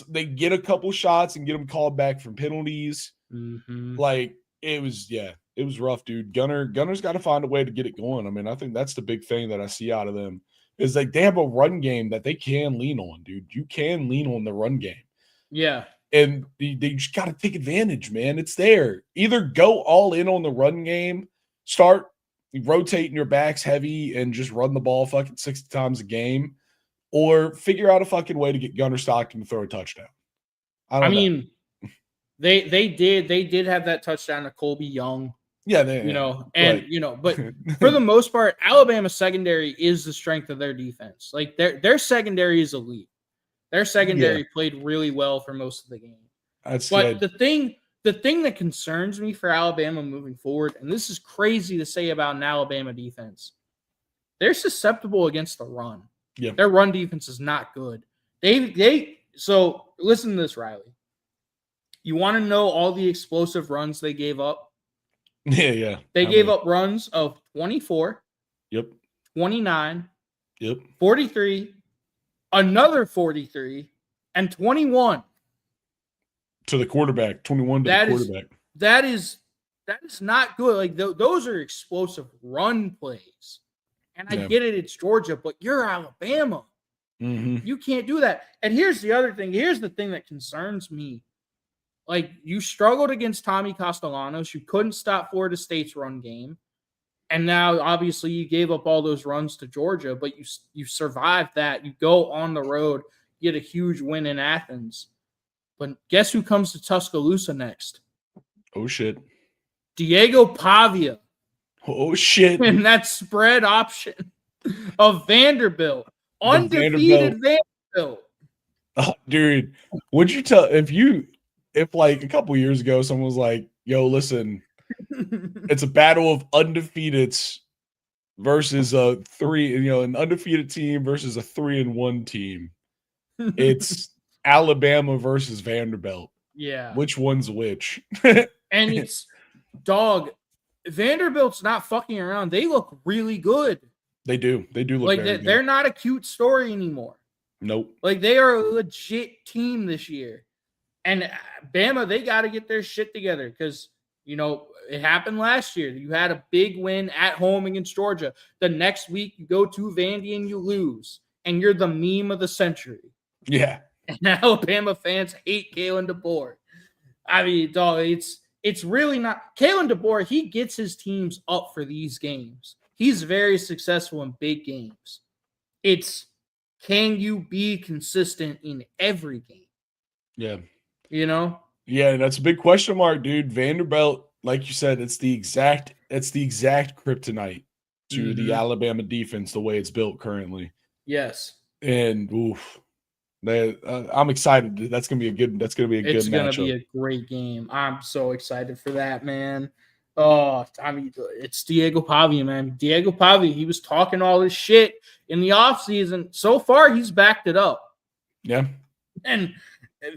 They get a couple shots and get them called back from penalties. Mm-hmm. Like, it was rough, dude. Gunner's got to find a way to get it going. I mean, I think that's the big thing that I see out of them is like they have a run game that they can lean on, dude. You can lean on the run game. Yeah. And they just got to take advantage, man. It's there. Either go all in on the run game, start rotating your backs heavy and just run the ball fucking 60 times a game, or figure out a fucking way to get Gunner Stockton to throw a touchdown. I mean, they did have that touchdown to Colby Young. Yeah, but for the most part, Alabama's secondary is the strength of their defense. Like their secondary is elite. Their secondary played really well for most of the game. The thing that concerns me for Alabama moving forward, and this is crazy to say about an Alabama defense, they're susceptible against the run. Yeah. Their run defense is not good. So listen to this, Riley. You want to know all the explosive runs they gave up? Yeah. They gave up runs of 24. Yep. 29. Yep. 43. Another 43. And 21. To the quarterback. 21 to the quarterback. That is not good. Like those are explosive run plays. And I get it, it's Georgia, but you're Alabama. Mm-hmm. You can't do that. And here's the other thing. Here's the thing that concerns me. Like, you struggled against Tommy Castellanos. You couldn't stop Florida State's run game. And now, obviously, you gave up all those runs to Georgia, but you survived that. You go on the road, get a huge win in Athens. But guess who comes to Tuscaloosa next? Oh, shit. Diego Pavia. Oh, shit. And that spread option of Vanderbilt. Undefeated Vanderbilt. Oh, dude, would you tell if like a couple years ago someone was like, yo, listen, it's a battle of undefeateds versus an undefeated team versus a 3-1 team. It's Alabama versus Vanderbilt. Yeah. Which one's which? And it's Vanderbilt's not fucking around. They look really good. They do. They do look like very good. They're not a cute story anymore. Nope. Like, they are a legit team this year. And Bama, they got to get their shit together because, it happened last year. You had a big win at home against Georgia. The next week, you go to Vandy and you lose. And you're the meme of the century. Yeah. And Alabama fans hate Kalen DeBoer. I mean, dog, it's really not. Kalen DeBoer, he gets his teams up for these games. He's very successful in big games. It's, can you be consistent in every game? Yeah. Yeah, that's a big question mark, dude. Vanderbilt, like you said, it's the exact kryptonite to the Alabama defense, the way it's built currently. Yes. And I'm excited. That's gonna be a good matchup. It's gonna be a great game. I'm so excited for that, man. Oh, I mean, it's Diego Pavia, man. Diego Pavia, he was talking all this shit in the offseason. So far, he's backed it up. Yeah. And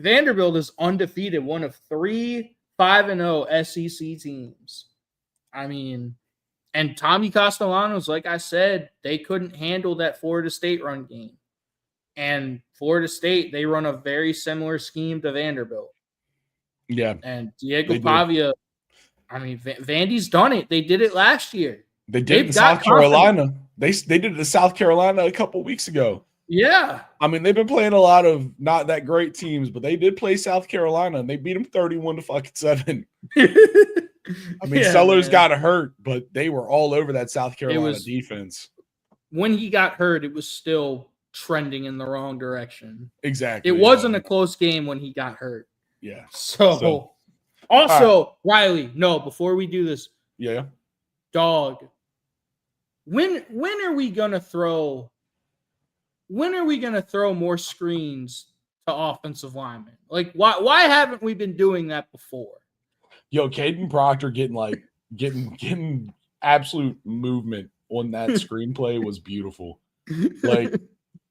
Vanderbilt is undefeated, one of 3 5-0 SEC teams. I mean, and Tommy Castellanos, like I said, they couldn't handle that Florida State run game. And Florida State, they run a very similar scheme to Vanderbilt. Yeah. And Diego Pavia, I mean, Vandy's done it. They did it last year. They did it in South Carolina. They did it in South Carolina a couple weeks ago. Yeah. I mean, they've been playing a lot of not that great teams, but they did play South Carolina, and they beat them 31-7. I mean, Sellers got hurt, but they were all over that South Carolina defense. When he got hurt, it was still trending in the wrong direction. Exactly. It wasn't a close game when he got hurt. Yeah. So also, right. Riley, no, before we do this, dog, when are we gonna throw more screens to offensive linemen? Like, why haven't we been doing that before? Yo, Caden Proctor getting absolute movement on that screenplay was beautiful. Like,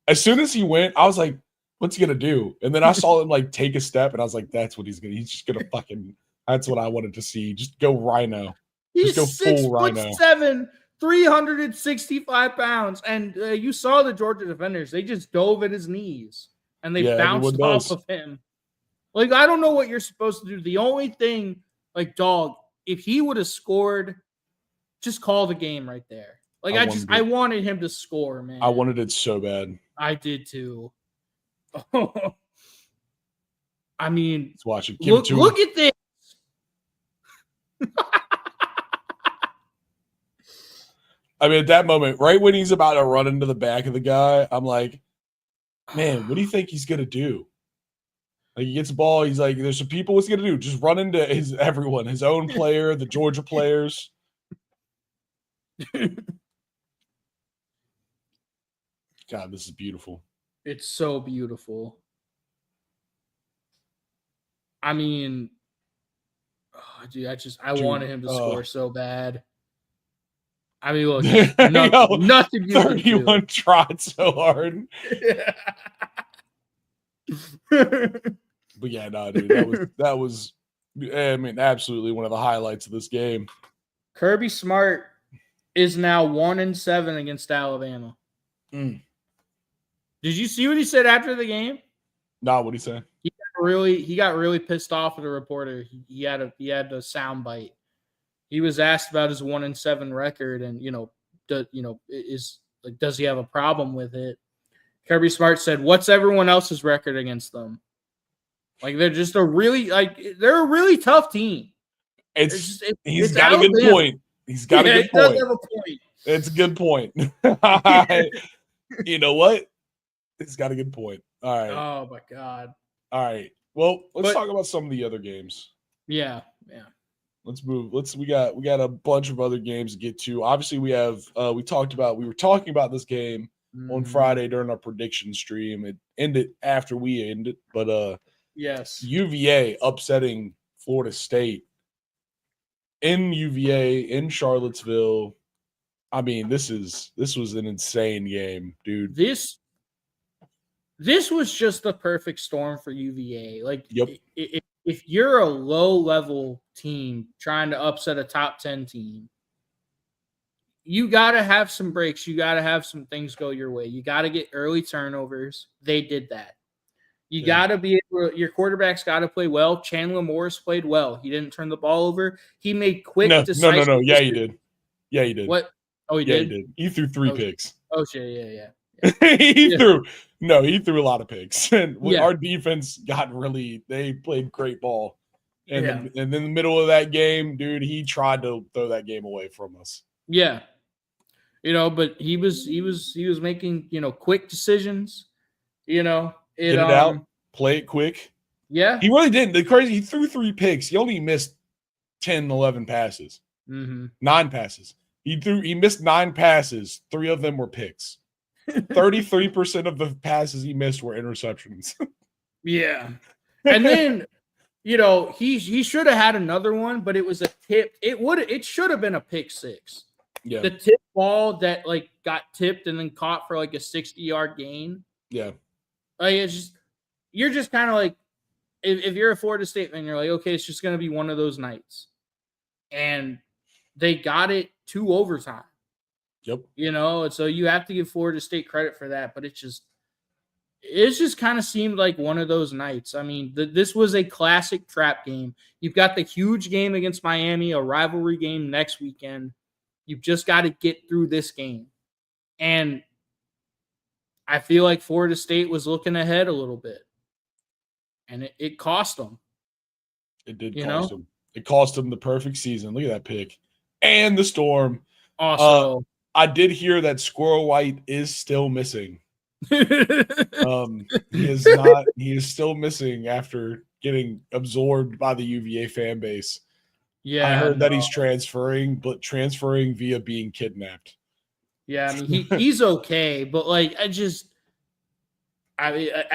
as soon as he went, I was like, what's he gonna do? And then I saw him like take a step, and I was like, that's what he's just gonna fucking. That's what I wanted to see. Just go rhino. He's just go full rhino. 6'7", 365 pounds, and you saw the Georgia defenders. They just dove at his knees, and they bounced off of him. Like, I don't know what you're supposed to do. The only thing, like, dog, if he would have scored, just call the game right there. Like, I wanted him to score, man. I wanted it so bad. I did too. I mean, let's watch it. Look at this. I mean, at that moment, right when he's about to run into the back of the guy, I'm like, man, what do you think he's gonna do? Like, he gets the ball, he's like, there's some people, what's he gonna do? Just run into everyone, his own player, the Georgia players. God, this is beautiful. It's so beautiful. I mean, dude, I wanted him to score so bad. I mean, look, nothing you 31 tried so hard. But yeah, no, dude, that was I mean, absolutely one of the highlights of this game. Kirby Smart is now 1-7 against Alabama. Did you see what he said after the game? No, what'd he say? He got really pissed off at the reporter. He had a sound bite. He was asked about his 1-7 record, and does he have a problem with it? Kirby Smart said, "What's everyone else's record against them? Like, they're just a really tough team." He's got a good point. He's got a good point. Have a point. It's a good point. You know what? He's got a good point. All right. Oh my God. All right. Well, let's talk about some of the other games. Yeah. Let's move. We got a bunch of other games to get to. Obviously, we were talking about this game on Friday during our prediction stream. It ended after we ended, but yes. UVA upsetting Florida State in UVA in Charlottesville. I mean, this was an insane game, dude. This was just the perfect storm for UVA. Like, if you're a low-level team trying to upset a top 10 team, you got to have some breaks. You got to have some things go your way. You got to get early turnovers. They did that. You got to be able, your quarterback's got to play well. Chandler Morris played well. He didn't turn the ball over. He made quick, decisive. No. Yeah, he did. What? Oh, he did? He did. He threw 3 picks. Oh, shit. Yeah. He threw a lot of picks. And our defense they played great ball. And in the middle of that game, dude, he tried to throw that game away from us. Yeah. But he was making, quick decisions, Get it out, play it quick. Yeah. He really didn't. He threw 3 picks. He only missed 10, 11 passes. 9 passes. He missed 9 passes. 3 of them were picks. 33% of the passes he missed were interceptions. Yeah. And then, he should have had another one, but it was a tip. It should have been a pick six. Yeah. The tip ball that like got tipped and then caught for like a 60-yard gain. Yeah. Like you're just kind of like, if you're a Florida State fan, you're like, okay, it's just going to be one of those nights. And they got it to overtime. Yep. And so you have to give Florida State credit for that, but it just kind of seemed like one of those nights. I mean, this was a classic trap game. You've got the huge game against Miami, a rivalry game next weekend. You've just got to get through this game. And I feel like Florida State was looking ahead a little bit. And it cost them. It did cost them. It cost them the perfect season. Look at that pick. And the storm. Also, I did hear that Squirrel White is still missing. He is still missing after getting absorbed by the UVA fan base. Yeah. I heard that he's transferring, but transferring via being kidnapped. Yeah, I mean, he's okay, but like, as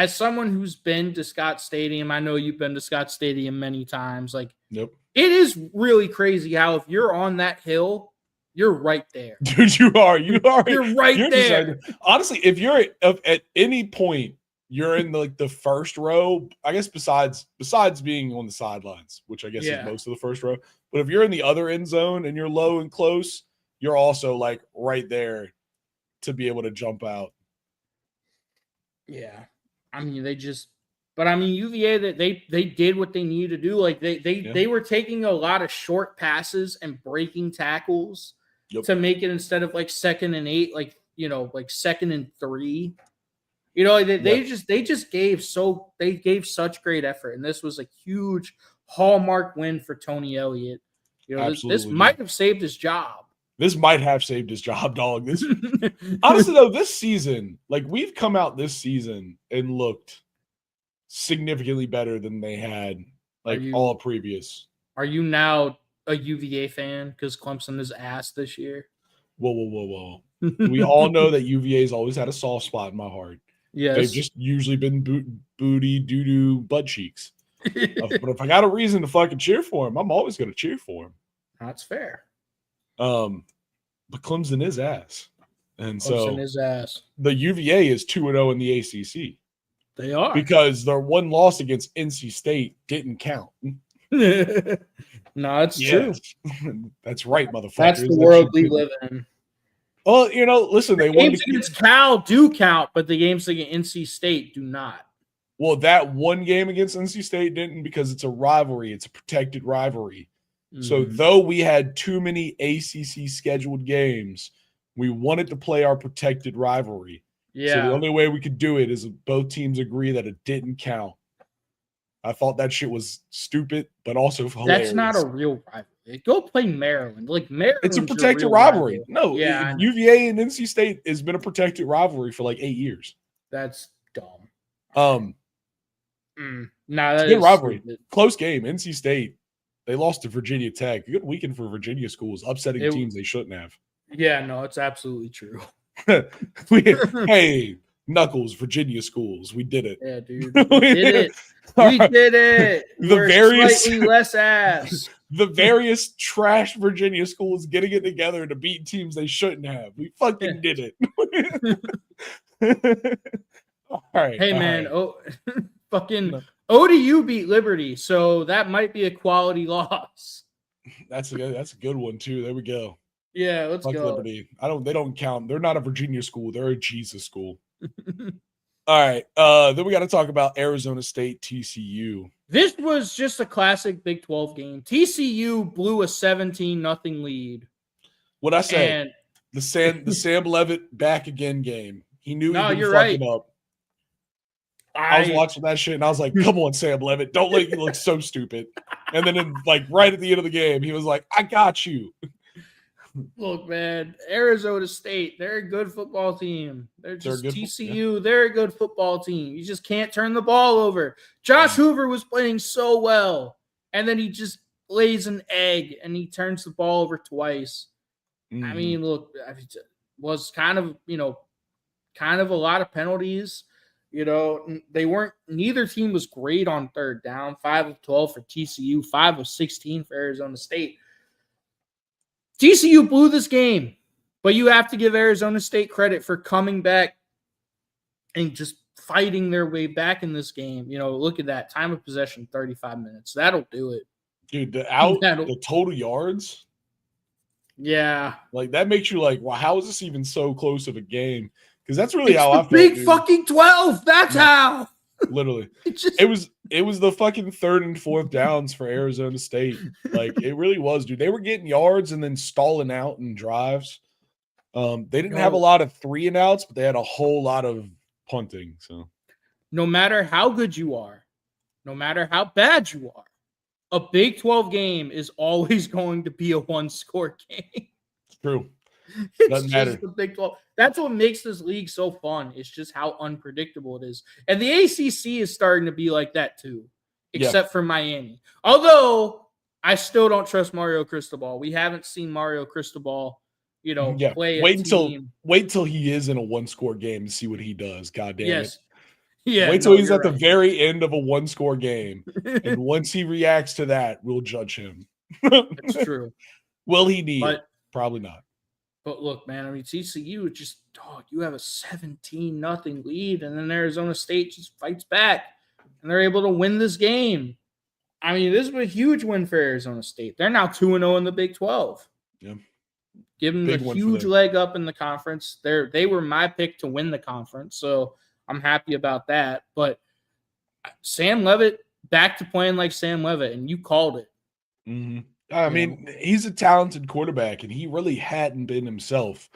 someone who's been to Scott Stadium, I know you've been to Scott Stadium many times. Like, yep. It is really crazy how if you're on that hill, you're right there. Dude, you are. You're right there. Honestly, if you're at any point, you're in the first row, I guess besides being on the sidelines, which I guess is most of the first row. But if you're in the other end zone and you're low and close, you're also like right there to be able to jump out. Yeah. I mean, UVA, that they did what they needed to do. Like they were taking a lot of short passes and breaking tackles to make it, instead of like 2nd and 8, like 2nd and 3. They just gave such great effort, and this was a huge hallmark win for Tony Elliott. This might have saved his job. This might have saved his job, dog. Honestly, though, this season, like, we've come out this season and looked significantly better than they had all previous. Are you now a UVA fan because Clemson is ass this year? Whoa. We all know that UVA's always had a soft spot in my heart. Yes. They've just usually been booty, doo-doo, butt cheeks. But if I got a reason to fucking cheer for him, I'm always going to cheer for him. That's fair. But Clemson is ass. And Clemson is ass. The UVA is 2-0 in the ACC. They are. Because their one loss against NC State didn't count. No, it's true. That's right, motherfuckers. That's the world we live in. Well, listen, the games against Cal do count, but the games against NC State do not. Well, that one game against NC State didn't, because it's a rivalry. It's a protected rivalry. Mm-hmm. So though we had too many ACC scheduled games, we wanted to play our protected rivalry. Yeah. So the only way we could do it is if both teams agree that it didn't count. I thought that shit was stupid, but also hilarious. That's not a real rivalry. Go play Maryland. Like, Maryland, it's a protected rivalry. No, UVA and NC State has been a protected rivalry for like 8 years. That's dumb. It's a good rivalry. Stupid. Close game. NC State, they lost to Virginia Tech. Good weekend for Virginia schools, upsetting teams they shouldn't have. Yeah, no, it's absolutely true. Hey, Knuckles, Virginia schools, we did it. Yeah, dude, we did it. We did it. We're slightly less ass. The various trash Virginia schools getting it together to beat teams they shouldn't have. We fucking did it. All right. Hey, man. Fucking ODU beat Liberty, so that might be a quality loss. That's a good one too. There we go. Yeah, let's go. Liberty. They don't count. They're not a Virginia school. They're a Jesus school. All right. Then we got to talk about Arizona State TCU. This was just a classic Big 12 game. TCU blew a 17-0 lead. What'd I say? And the Sam Levitt back again game. He knew he'd been fucking up. I was watching that shit and I was like, come on, Sam Levitt. Don't let you look so stupid. And then right at the end of the game, he was like, I got you. Look, man, Arizona State, they're a good football team. They're TCU. They're a good football team. You just can't turn the ball over. Josh Hoover was playing so well, and then he just lays an egg, and he turns the ball over twice. Mm. I mean, look, it was kind of a lot of penalties. Neither team was great on third down. 5 of 12 for TCU, 5 of 16 for Arizona State. TCU blew this game, but you have to give Arizona State credit for coming back and just fighting their way back in this game. Look at that. Time of possession, 35 minutes. That'll do it. Dude, the total yards. Yeah. Like, that makes you like, well, how is this even so close of a game? Because that's really how I felt. Big fucking 12. That's how. Literally. It was the fucking 3rd and 4th downs for Arizona State. Like, it really was, dude. They were getting yards and then stalling out in drives. They didn't have a lot of 3 and outs, but they had a whole lot of punting. So no matter how good you are, no matter how bad you are, a Big 12 game is always going to be a 1-score game. It's true. Doesn't matter. The Big 12. That's what makes this league so fun. It's just how unpredictable it is. And the ACC is starting to be like that too, except for Miami. Although I still don't trust Mario Cristobal. We haven't seen Mario Cristobal, play. Wait till he is in a 1-score game and see what he does. God damn it. Yeah. Wait till he's at the very end of a 1-score game. And once he reacts to that, we'll judge him. That's true. Will he need it? Probably not. But look, man, I mean, TCU just, you have a 17-0 lead, and then Arizona State just fights back, and they're able to win this game. I mean, this is a huge win for Arizona State. They're now 2-0 in the Big 12. Yeah. Give them a huge leg up in the conference. They were my pick to win the conference, so I'm happy about that. But Sam Leavitt back to playing like Sam Leavitt, and you called it. Mm-hmm. I mean, he's a talented quarterback, and he really hadn't been himself.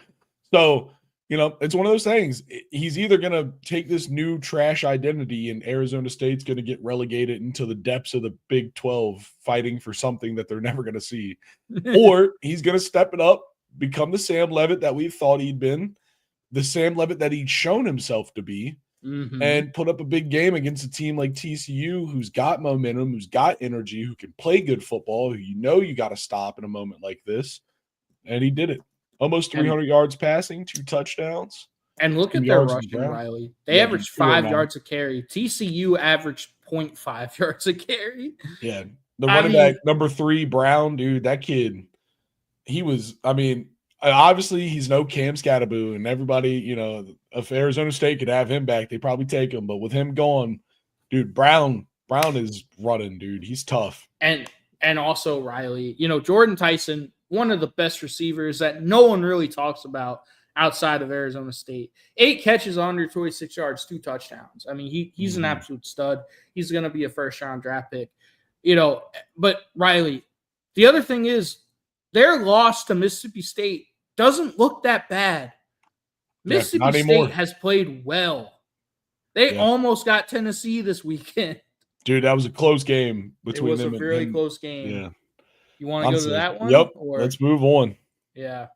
So, it's one of those things. He's either going to take this new trash identity, and Arizona State's going to get relegated into the depths of the Big 12, fighting for something that they're never going to see, or he's going to step it up, become the Sam Leavitt that we thought he'd been, the Sam Leavitt that he'd shown himself to be, and put up a big game against a team like TCU, who's got momentum, who's got energy, who can play good football, who you got to stop in a moment like this. And he did it. Almost 300 yards passing, 2 touchdowns. And look at their rushing, Riley. They averaged 5 yards a carry. TCU averaged 0.5 yards a carry. Yeah. The running back, number 3, Brown, dude, that kid, obviously he's no Cam Scatterboo, and everybody, if Arizona State could have him back, they'd probably take him. But with him gone, dude, Brown is running, dude. He's tough. And also, Riley, Jordan Tyson, one of the best receivers that no one really talks about outside of Arizona State. 8 catches, 126 yards, 2 touchdowns. I mean, he's an absolute stud. He's going to be a first-round draft pick. But Riley, the other thing is, their loss to Mississippi State doesn't look that bad. Mississippi State has played well. They almost got Tennessee this weekend. Dude, that was a close game between them. It was a really close game. Yeah. You want to go to that one? Yep. Let's move on. Yeah.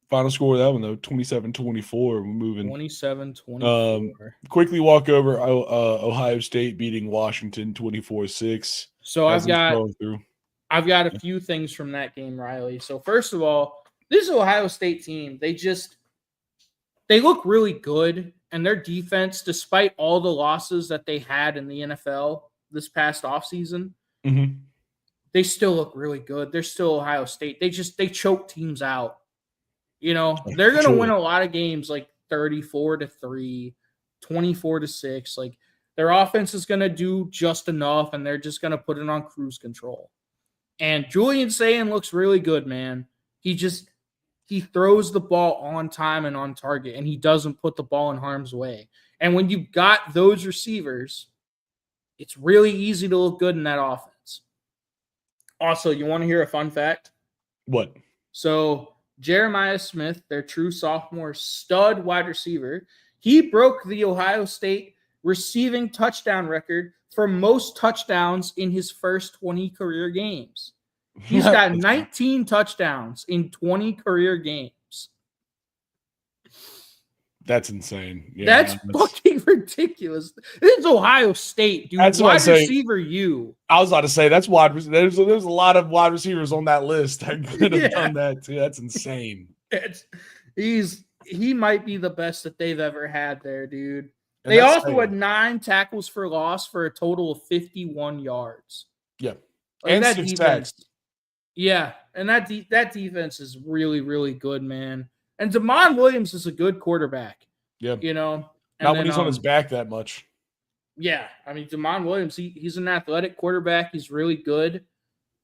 Final score of that one, though, 27-24. We're moving. 27-24. Quickly walk over Ohio State beating Washington 24-6. So I've got a few things from that game, Riley. So first of all, this Ohio State team, they look really good, and their defense, despite all the losses that they had in the NFL this past offseason, they still look really good. They're still Ohio State. They choke teams out. They're going to win a lot of games like 34-3, 24-6. Like, their offense is going to do just enough, and they're just going to put it on cruise control. And Julian Sayin looks really good, man. He throws the ball on time and on target, and he doesn't put the ball in harm's way. And when you've got those receivers, it's really easy to look good in that offense. Also, you want to hear a fun fact? What? So Jeremiah Smith, their true sophomore stud wide receiver, he broke the Ohio State receiving touchdown record for most touchdowns in his first 20 career games. He's got 19 touchdowns in 20 career games. That's insane. Yeah, that's fucking ridiculous. This is Ohio State, dude. That's wide receiver, you. I was about to say that's wide. There's a lot of wide receivers on that list. I could have done that too. That's insane. He might be the best that they've ever had there, dude. And They that's also saying- had 9 tackles for loss for a total of 51 yards. Yeah. Like And that 6 defense. sacks. Yeah, and that defense is really, really good, man. And Damon Williams is a good quarterback. Yeah. You know, and Not when he's on his back that much. Yeah, I mean Damon Williams, he's an athletic quarterback. He's really good,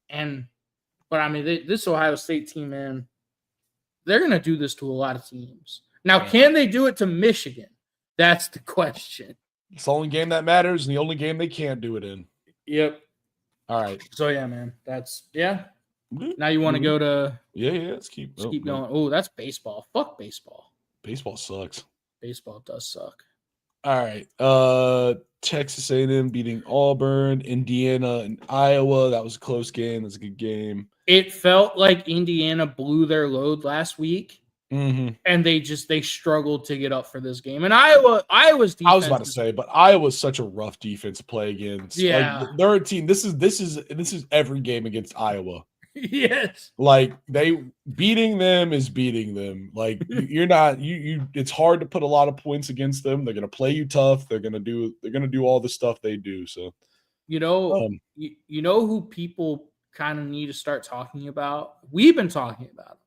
but I mean this Ohio State team, man, they're gonna do this to a lot of teams. Now, can they do it to Michigan? That's the question. It's the only game that matters, and the only game they can't do it in. Yep. All right. So yeah, man, Now you want to go to Yeah. Let's keep going. Oh, that's baseball. Fuck baseball. Baseball sucks. Baseball does suck. All right. Texas A&M beating Auburn, Indiana and Iowa. That was a close game. That's a good game. It felt like Indiana blew their load last week, and they struggled to get up for this game. And Iowa's defense. I was about to say, but Iowa's such a rough defense to play against. Yeah, like, they're a team. This is every game against Iowa. Yes. Like beating them is beating them. Like you're not you. It's hard to put a lot of points against them. They're gonna play you tough. They're gonna do all the stuff they do. So you know who people kind of need to start talking about. We've been talking about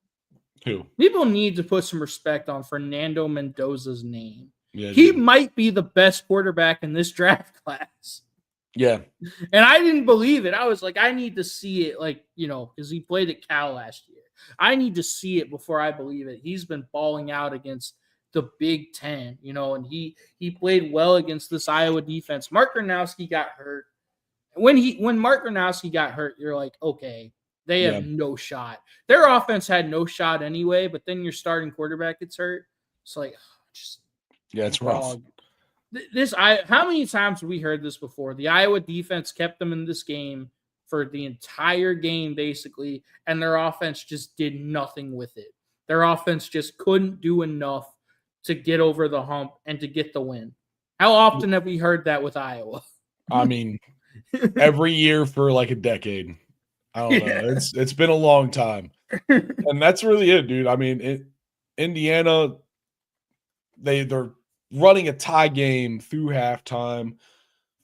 who people need to put some respect on Fernando Mendoza's name. Yeah, he might be the best quarterback in this draft class. Yeah. And I didn't believe it. I was like, I need to see it, because he played at Cal last year. I need to see it before I believe it. He's been balling out against the Big Ten, and he played well against this Iowa defense. Mark Gronowski got hurt. When Mark Gronowski got hurt, you're like, okay, they have no shot. Their offense had no shot anyway, but then your starting quarterback gets hurt. It's like, it's rough. How many times have we heard this before? The Iowa defense kept them in this game for the entire game, basically, and their offense just did nothing with it. Their offense just couldn't do enough to get over the hump and to get the win. How often have we heard that with Iowa? I mean, every year for like a decade. I don't know. It's been a long time. And that's really it, dude. I mean, Indiana, they're running a tie game through halftime,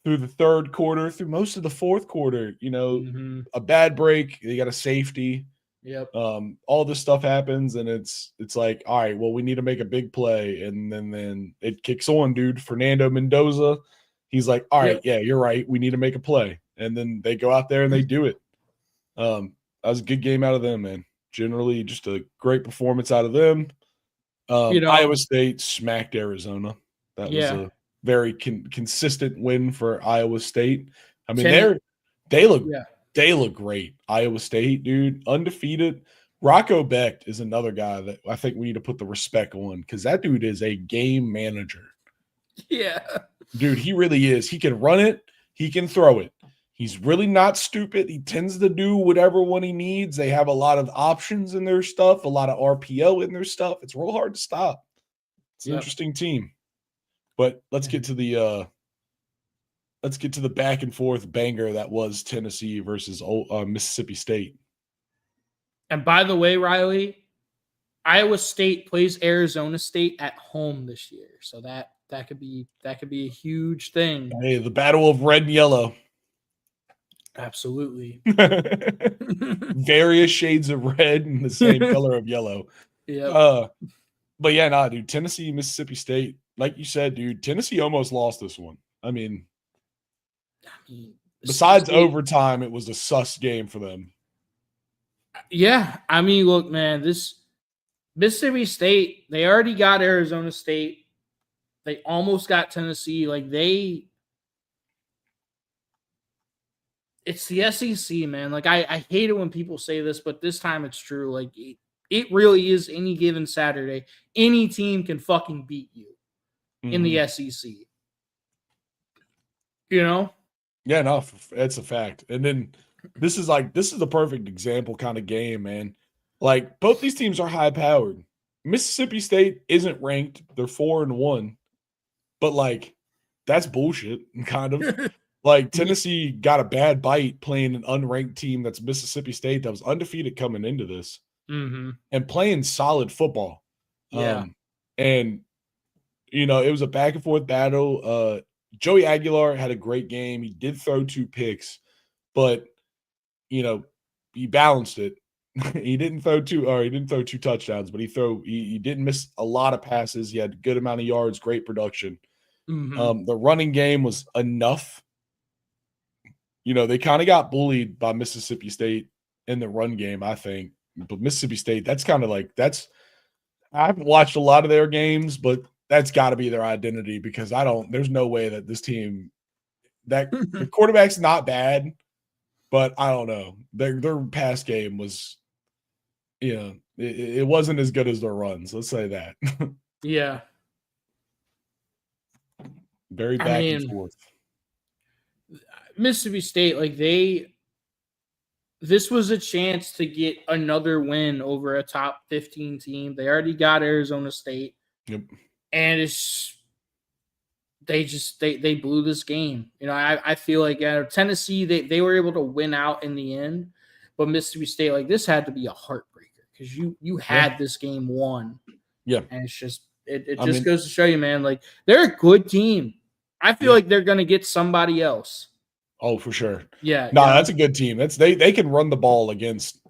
through the third quarter, through most of the fourth quarter. A bad break, they got a safety. Yep. All this stuff happens, and it's like, all right, well, we need to make a big play, and then it kicks on, dude. Fernando Mendoza, he's like, all right, yeah, you're right, we need to make a play, and then they go out there and they do it. That was a good game out of them, man. Generally, just a great performance out of them. Iowa State smacked Arizona. That was a very consistent win for Iowa State. I mean, they look great. Iowa State, dude, undefeated. Rocco Becht is another guy that I think we need to put the respect on, because that dude is a game manager. Yeah, dude, he really is. He can run it. He can throw it. He's really not stupid. He tends to do whatever one he needs. They have a lot of options in their stuff, a lot of RPO in their stuff. It's real hard to stop. It's an interesting team. But let's get to the back and forth banger that was Tennessee versus Mississippi State. And by the way, Riley, Iowa State plays Arizona State at home this year, so that could be a huge thing. Hey, the battle of red and yellow. Absolutely. Various shades of red and the same color of yellow. Yeah. But yeah, dude, Tennessee, Mississippi State, like you said, dude, Tennessee almost lost this one. I mean besides overtime, it was a sus game for them. Yeah. I mean, look, man, this Mississippi State, they already got Arizona State. They almost got Tennessee. It's the SEC, man. Like, I hate it when people say this, but this time it's true. Like, it really is any given Saturday. Any team can fucking beat you in the SEC. Yeah, no, it's a fact. And then this is the perfect example kind of game, man. Like, both these teams are high powered. Mississippi State isn't ranked. They're 4-1. But like, that's bullshit, kind of. Like, Tennessee got a bad bite playing an unranked team that's Mississippi State that was undefeated coming into this and playing solid football. Yeah. And it was a back and forth battle. Joey Aguilar had a great game. He did throw 2 picks, but he balanced it. He didn't throw 2 touchdowns, but he didn't miss a lot of passes. He had a good amount of yards, great production. Mm-hmm. The running game was enough. They kind of got bullied by Mississippi State in the run game, I think. But Mississippi State, that's kind of like I haven't watched a lot of their games, but that's got to be their identity because there's no way that this team the quarterback's not bad, but I don't know. Their pass game was, it wasn't as good as their runs. Let's say that. Yeah. Very back and forth. Mississippi State, this was a chance to get another win over a top 15 team. They already got Arizona State. Yep. And they blew this game. I feel like Tennessee, they were able to win out in the end, but Mississippi State, this had to be a heartbreaker because you had this game won. Yeah. And it's just it goes to show you, man, they're a good team. I feel like they're gonna get somebody else. Oh, for sure. Yeah. No, that's a good team. They can run the ball against.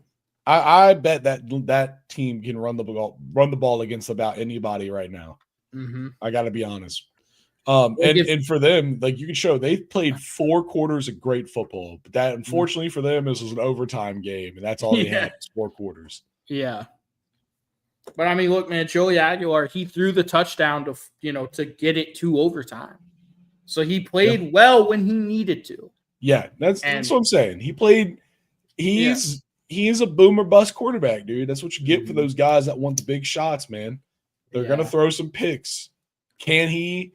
I bet that team can run the ball against about anybody right now. Mm-hmm. I got to be honest. And for them, you can show they've played 4 quarters of great football, but that unfortunately for them, this was an overtime game, and that's all they had was 4 quarters. Yeah. But look, man, Joey Aguilar, he threw the touchdown to get it to overtime. So he played well when he needed to. Yeah, that's what I'm saying. He played. He is a boom or bust quarterback, dude. That's what you get for those guys that want the big shots, man. They're gonna throw some picks. Can he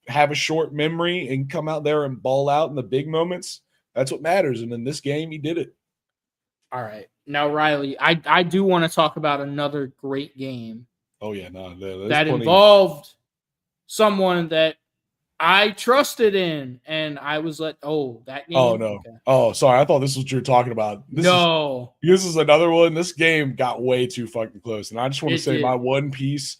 have a short memory and come out there and ball out in the big moments? That's what matters. And in this game, he did it. All right, now Riley, I do want to talk about another great game. Oh yeah, no, that involved someone that I trusted in, and I was like, that game. Oh, no. Okay. Oh, sorry. I thought this was what you were talking about. This is another one. This game got way too fucking close. And I just want to say my one piece.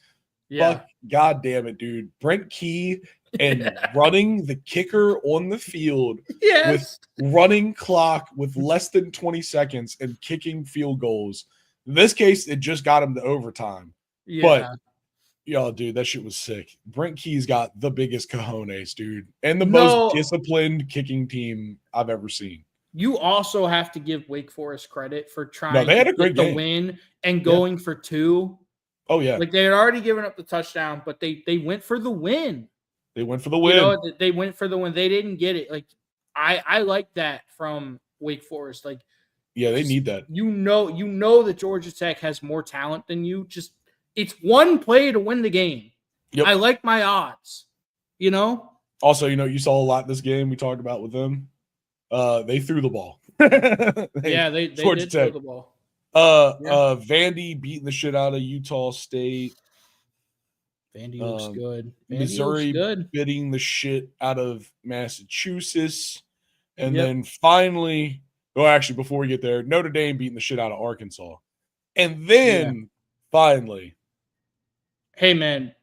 Yeah. Fuck, God damn it, dude. Brent Key and running the kicker on the field with running clock with less than 20 seconds and kicking field goals. In this case, it just got him to overtime. Yeah. But dude, that shit was sick. Brent Key's got the biggest cojones, dude, and the most disciplined kicking team I've ever seen. You also have to give Wake Forest credit for trying they had to a great get the game. win and going for 2. Oh, yeah. They had already given up the touchdown, but they went for the win. They went for the win. They went for the win. They didn't get it. I like that from Wake Forest. They need that. You know that Georgia Tech has more talent than you. Just it's one play to win the game. Yep. I like my odds, Also, you saw a lot this game we talked about with them. They threw the ball. they did throw the ball. Vandy beating the shit out of Utah State. Vandy looks good. Missouri beating the shit out of Massachusetts. And then finally, before we get there, Notre Dame beating the shit out of Arkansas. And then finally. Hey, man,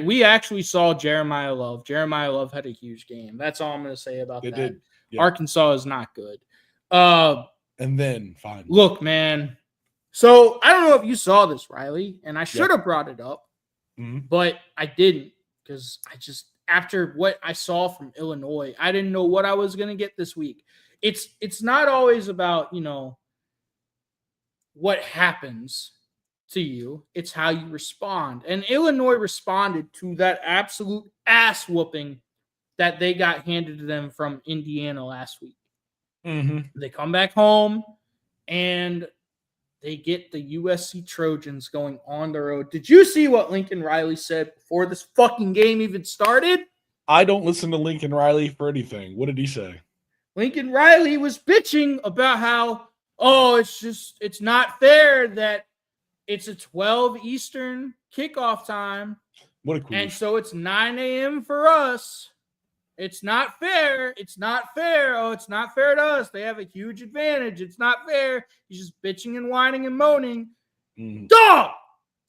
we actually saw Jeremiah Love. Jeremiah Love had a huge game. That's all I'm going to say about that. Did. Yeah. Arkansas is not good. And then finally. Look, man. So I don't know if you saw this, Riley, and I should have brought it up, but I didn't because after what I saw from Illinois, I didn't know what I was going to get this week. It's not always about, what happens to you. It's how you respond. And Illinois responded to that absolute ass whooping that they got handed to them from Indiana last week. Mm-hmm. They come back home and they get the USC Trojans going on the road. Did you see what Lincoln Riley said before this fucking game even started? I don't listen to Lincoln Riley for anything. What did he say? Lincoln Riley was bitching about how, it's not fair that it's a 12 Eastern kickoff time. What a queen. And so it's 9 a.m. for us. It's not fair. It's not fair. Oh, it's not fair to us. They have a huge advantage. It's not fair. He's just bitching and whining and moaning. Dog,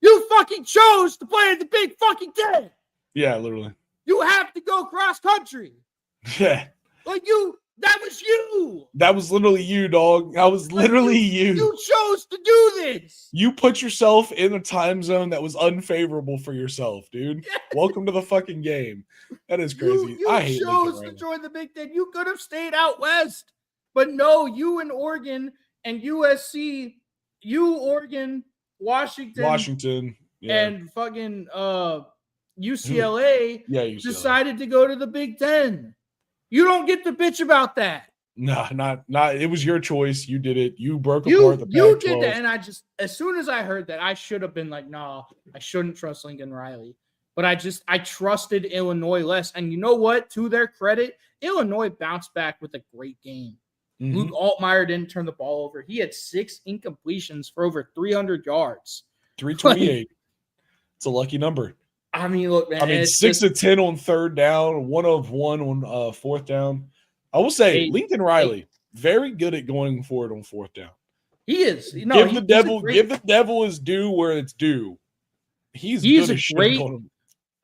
you fucking chose to play in the Big fucking 10. Yeah, literally. You have to go cross country. Yeah. That was you. That was literally you, dog. That was literally you. You chose to do this. You put yourself in a time zone that was unfavorable for yourself, dude. Yes. Welcome to the fucking game. That is crazy. You I hate chose to join the Big Ten. You could have stayed out west. But no, you and Oregon and USC, Oregon, Washington, yeah. and fucking UCLA, UCLA decided to go to the Big Ten. You don't get to bitch about that. No, not. It was your choice. You did it. You broke apart the Pac-12. You did that, and as soon as I heard that, I should have been like, no, I shouldn't trust Lincoln Riley. But I trusted Illinois less. And you know what? To their credit, Illinois bounced back with a great game. Mm-hmm. Luke Altmaier didn't turn the ball over. He had 6 incompletions for over 300 yards. 328. It's a lucky number. I mean, look, man. 6 of 10 on third down, 1 of 1 on fourth down. I will say, Lincoln Riley, very good at going for it on fourth down. He is. Give the devil his due where it's due. He's good as shit on him.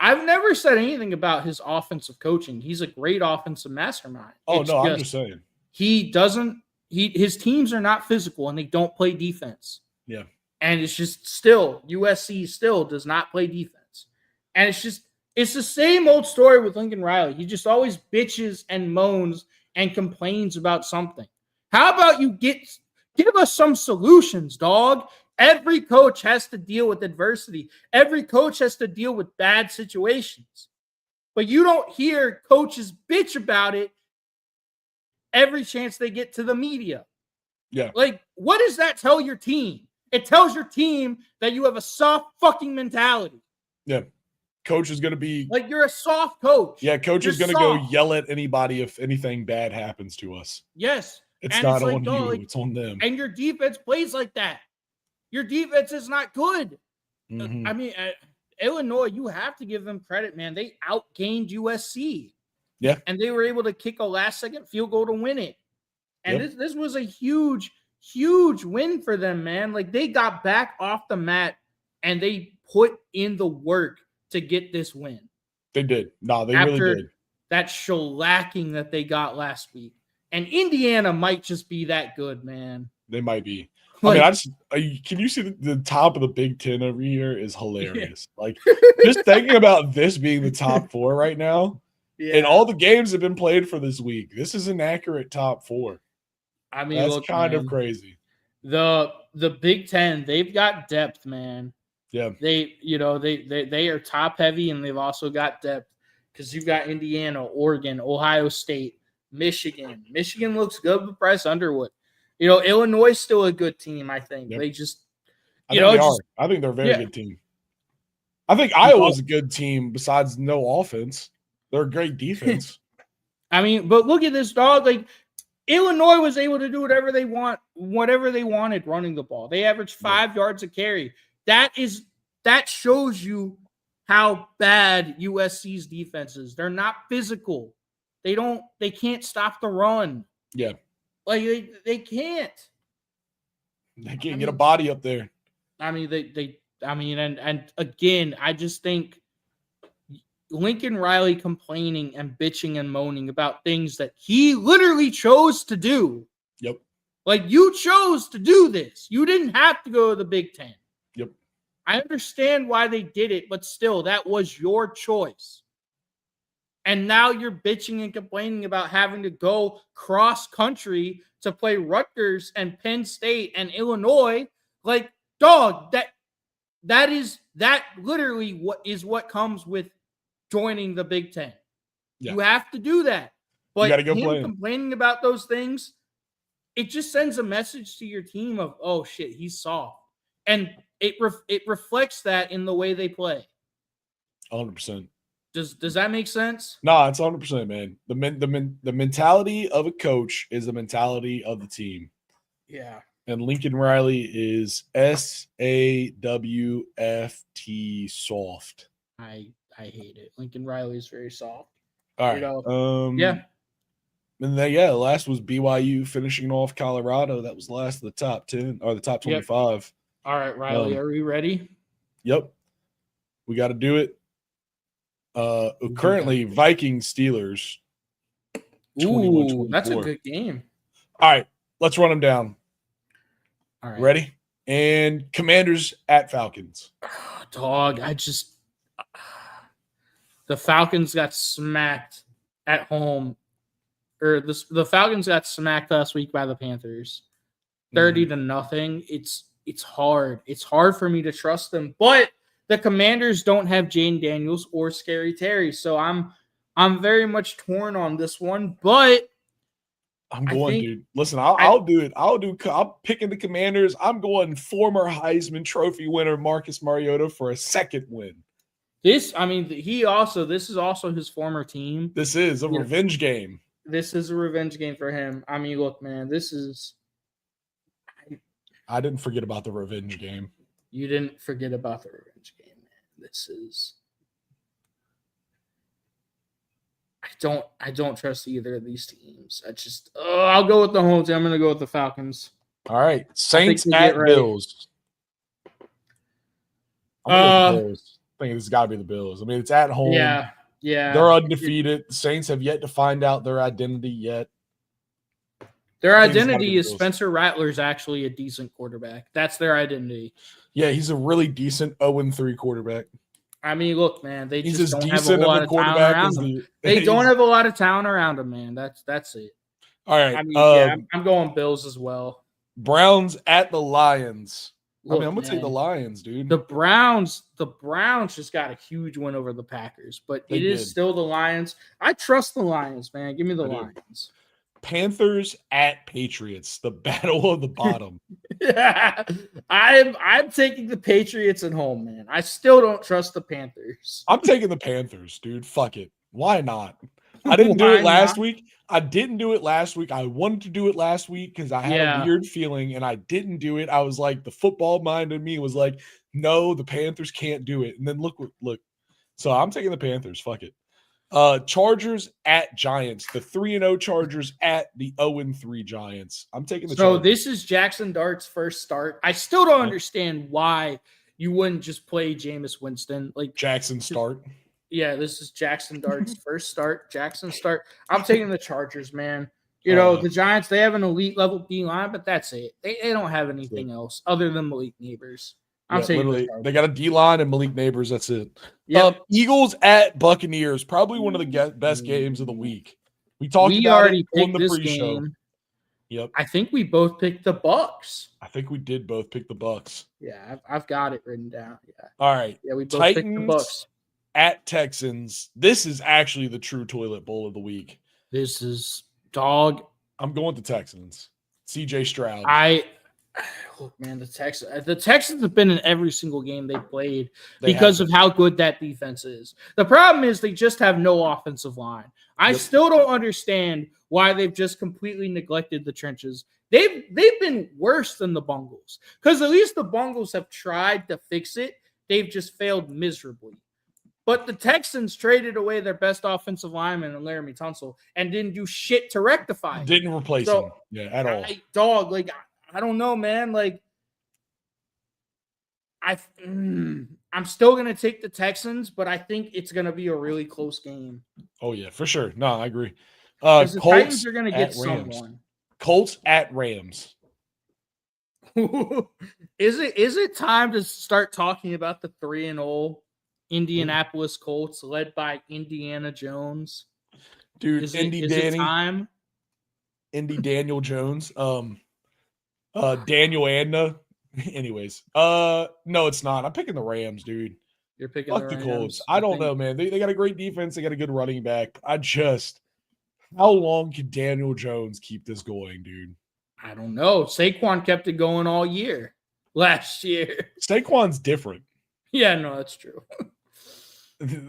I've never said anything about his offensive coaching. He's a great offensive mastermind. I'm just saying. His teams are not physical and they don't play defense. Yeah. And it's just USC still does not play defense. And it's the same old story with Lincoln Riley. He just always bitches and moans and complains about something. How about you give us some solutions, dog? Every coach has to deal with adversity. Every coach has to deal with bad situations. But you don't hear coaches bitch about it every chance they get to the media. Yeah. Like, what does that tell your team? It tells your team that you have a soft fucking mentality. Yeah. Coach is going to be like, you're a soft coach. Yeah, coach is going to go yell at anybody if anything bad happens to us. Yes. It's not on you. It's on them. And your defense plays like that. Your defense is not good. Mm-hmm. I mean, Illinois, you have to give them credit, man. They outgained USC. Yeah. And they were able to kick a last-second field goal to win it. And this was a huge, huge win for them, man. Like, they got back off the mat and they put in the work to get this win. They did. No, they really did. That shellacking that they got last week. And Indiana might just be that good, man. They might be. Like, can you see the top of the Big Ten over here is hilarious. Yeah. Like, just thinking about this being the top 4 right now, and all the games have been played for this week. This is an accurate top 4. I mean, that's kind of crazy. The Big Ten, they've got depth, man. Yeah, they are top heavy, and they've also got depth because you've got Indiana, Oregon, Ohio State, Michigan. Michigan looks good with Bryce Underwood. Illinois is still a good team. I think they just, I think they're a very good team. I think Iowa's a good team. Besides no offense, they're a great defense. I mean, but look at this, dog. Like, Illinois was able to do whatever they wanted running the ball. They averaged 5 yards a carry. That shows you how bad USC's defense is. They're not physical. They can't stop the run. Yeah. Like, they can't. They can't get a body up there. I mean, and again, I just think Lincoln Riley complaining and bitching and moaning about things that he literally chose to do. Yep. Like, you chose to do this. You didn't have to go to the Big Ten. Yep. I understand why they did it, but still, that was your choice. And now you're bitching and complaining about having to go cross country to play Rutgers and Penn State and Illinois. Like, dog, that literally what comes with joining the Big Ten. Yeah. You have to do that. But you gotta go him complaining about those things, it just sends a message to your team of, oh shit, he's soft. And it reflects that in the way they play. 100%. Does that make sense? No, it's 100%, man. The mentality of a coach is the mentality of the team. Yeah. And Lincoln Riley is SAWFT soft. I hate it. Lincoln Riley is very soft. All right. Yeah. And then last was BYU finishing off Colorado. That was last of the top 10 or the top 25. Yep. All right, Riley, are we ready? Yep. We got to do it. Currently, Vikings Steelers. Ooh, that's a good game. All right, let's run them down. All right. Ready? And Commanders at Falcons. Dog, the Falcons got smacked at home. Or the Falcons got smacked last week by the Panthers. 30-0. It's hard. It's hard for me to trust them. But the Commanders don't have Jane Daniels or Scary Terry. So I'm very much torn on this one. But dude. Listen, I'll do it. I'm picking the Commanders. I'm going former Heisman Trophy winner Marcus Mariota for a second win. This is also his former team. This is a revenge game. This is a revenge game for him. I mean, look, man, I didn't forget about the revenge game. You didn't forget about the revenge game, man. I don't trust either of these teams. I'll go with the home team. I'm going to go with the Falcons. All right. Saints at Bills. Bills. I think it's got to be the Bills. I mean, it's at home. Yeah. They're undefeated. The Saints have yet to find out their identity yet. Their identity is Spencer Rattler's actually a decent quarterback. That's their identity. Yeah, he's a really decent 0-3 quarterback. I mean, look, man, He's just as don't have a decent lot of a of talent quarterback around as them. They don't have a lot of talent around them, man. That's it. All right. I mean, I'm going Bills as well. Browns at the Lions. Look, I'm going to take the Lions, dude. The Browns just got a huge win over the Packers, but it is still the Lions. I trust the Lions, man. Give me the Lions. Panthers at Patriots, the battle of the bottom. Yeah, I'm taking the Patriots at home, man. I still don't trust the Panthers. I'm taking the Panthers, dude. Fuck it. Why not? I didn't do it last week. I wanted to do it last week because I had a weird feeling and I didn't do it. I was like, the football mind in me was like, no, the Panthers can't do it. And then look. So I'm taking the Panthers. Fuck it. Chargers at Giants. The 3-0 Chargers at the 0-3 Giants. I'm taking the Chargers. So this is Jackson Dart's first start. I still don't understand why you wouldn't just play Jameis Winston. Like Jackson start. Yeah, this is Jackson Dart's first start. Jackson start. I'm taking the Chargers, man. You know, the Giants, they have an elite level D line, but that's it. They don't have anything else other than Malik Neighbors. I'm saying they got a D line and Malik Neighbors. That's it. Yep. Eagles at Buccaneers, probably one of the best games of the week. We already picked this game. Yep. I think we both picked the Bucs. I think we did both pick the Bucs. Yeah, I've got it written down. Yeah. All right. Yeah, we both picked the Bucs. At Texans. This is actually the true toilet bowl of the week. This is dog. I'm going to Texans. CJ Stroud. Look, man, the Texans have been in every single game they played because of how good that defense is. The problem is they just have no offensive line. I still don't understand why they've just completely neglected the trenches. They've been worse than the Bungles because at least the Bungles have tried to fix it. They've just failed miserably. But the Texans traded away their best offensive lineman in Laramie Tunsil and didn't do shit to rectify it. Didn't replace him. Yeah, at all. I don't know, man. Like, I'm still going to take the Texans, but I think it's going to be a really close game. Oh, yeah, for sure. No, I agree. The Titans are going to get someone. Colts at Rams. Is it time to start talking about the 3-0 Indianapolis Colts led by Indiana Jones? Dude, is it time? Indy Daniel Jones. Daniel Adna. Anyways. No, it's not. I'm picking the Rams, dude. You're picking the Colts. I don't know, man. They got a great defense. They got a good running back. How long can Daniel Jones keep this going, dude? I don't know. Saquon kept it going all year last year. Saquon's different. Yeah, no, that's true.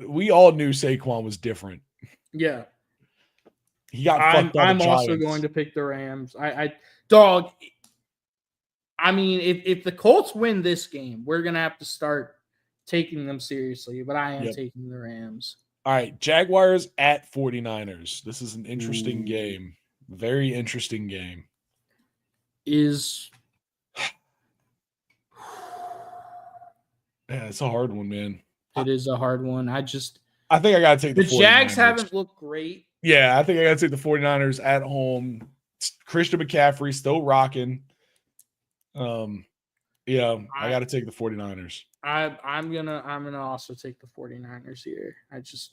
We all knew Saquon was different. Yeah. He got fucked up. I'm also going to pick the Rams. If the Colts win this game, we're going to have to start taking them seriously, but I am taking the Rams. All right, Jaguars at 49ers. This is an interesting game. Very interesting game. Yeah, it's a hard one, man. It is a hard one. I think I got to take The 49ers. Jags haven't looked great. Yeah, I think I got to take the 49ers at home. Christian McCaffrey still rocking. Yeah, I got to take the 49ers. I'm gonna also take the 49ers here. I just,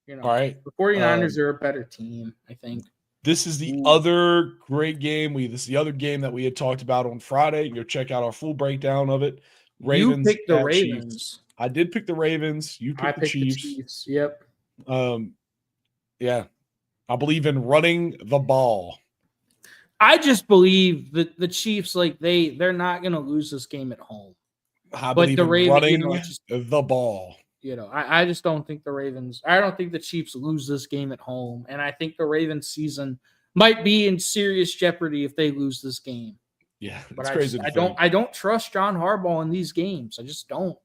All right. the 49ers are a better team, I think. This is the other great game. This is the other game that we had talked about on Friday. Go check out our full breakdown of it. Ravens. You picked the at Ravens. Chiefs. I did pick the Ravens. You picked the Chiefs. Yep. Yeah. I believe in running the ball. I just believe that the Chiefs, like they're not gonna lose this game at home. I believe the in Ravens, running the ball. I just don't think the Ravens. I don't think the Chiefs lose this game at home, and I think the Ravens season might be in serious jeopardy if they lose this game. Yeah, but crazy. I don't trust John Harbaugh in these games. I just don't.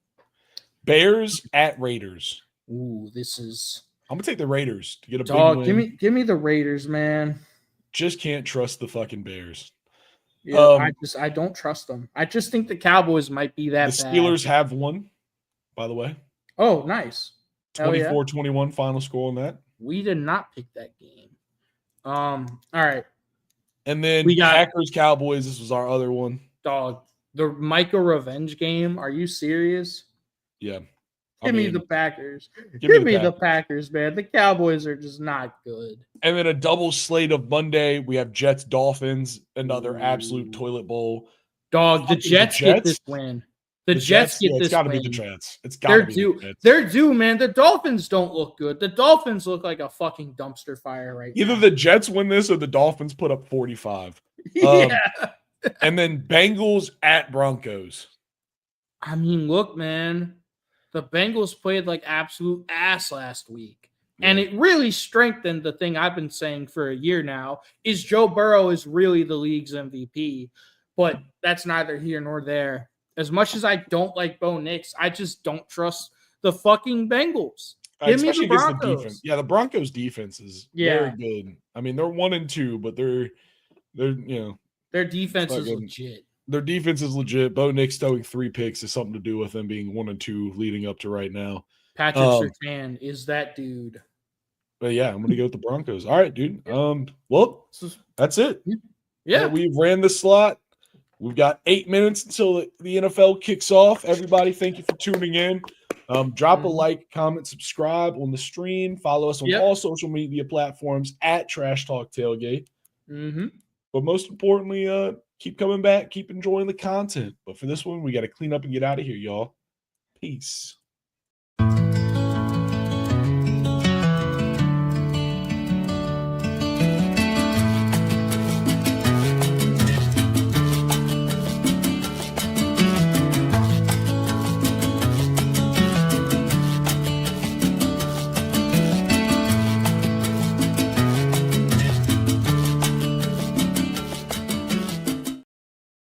Bears at Raiders. Ooh, this is. I'm gonna take the Raiders to get a big win. Give me the Raiders, man. Just can't trust the fucking Bears. Yeah, I don't trust them. I just think the Cowboys might be that. The Steelers have won, by the way. Oh, nice. 24-21 final score on that. We did not pick that game. All right. And then we got Packers Cowboys. This was our other one. Dog, the Micah revenge game. Are you serious? Yeah. Give me the Packers. Give me the Packers, man. The Cowboys are just not good. And then a double slate of Monday. We have Jets Dolphins, another absolute toilet bowl. Dog, the Jets get this win. The Jets get this win. It's got to be the Jets. It's got to be the Jets. They're due, man. The Dolphins don't look good. The Dolphins look like a fucking dumpster fire right now. Either the Jets win this or the Dolphins put up 45. Yeah. And then Bengals at Broncos. I mean, look, man. The Bengals played like absolute ass last week. Yeah. And it really strengthened the thing I've been saying for a year now is Joe Burrow is really the league's MVP. But that's neither here nor there. As much as I don't like Bo Nix, I just don't trust the fucking Bengals. Give me the Broncos. The defense. Yeah, the Broncos defense is very good. I mean, they're 1-2, but they're their defense is legit. Their defense is legit. Bo Nix throwing 3 picks is something to do with them being 1-2 leading up to right now. Patrick Surtain is that dude. But yeah, I'm gonna go with the Broncos. All right, dude. Well, that's it. Yeah, we ran the slot. We've got 8 minutes until the NFL kicks off. Everybody, thank you for tuning in. Drop a like, comment, subscribe on the stream. Follow us on all social media platforms at Trash Talk Tailgate. But most importantly, keep coming back, keep enjoying the content. But for this one, we got to clean up and get out of here, y'all. Peace.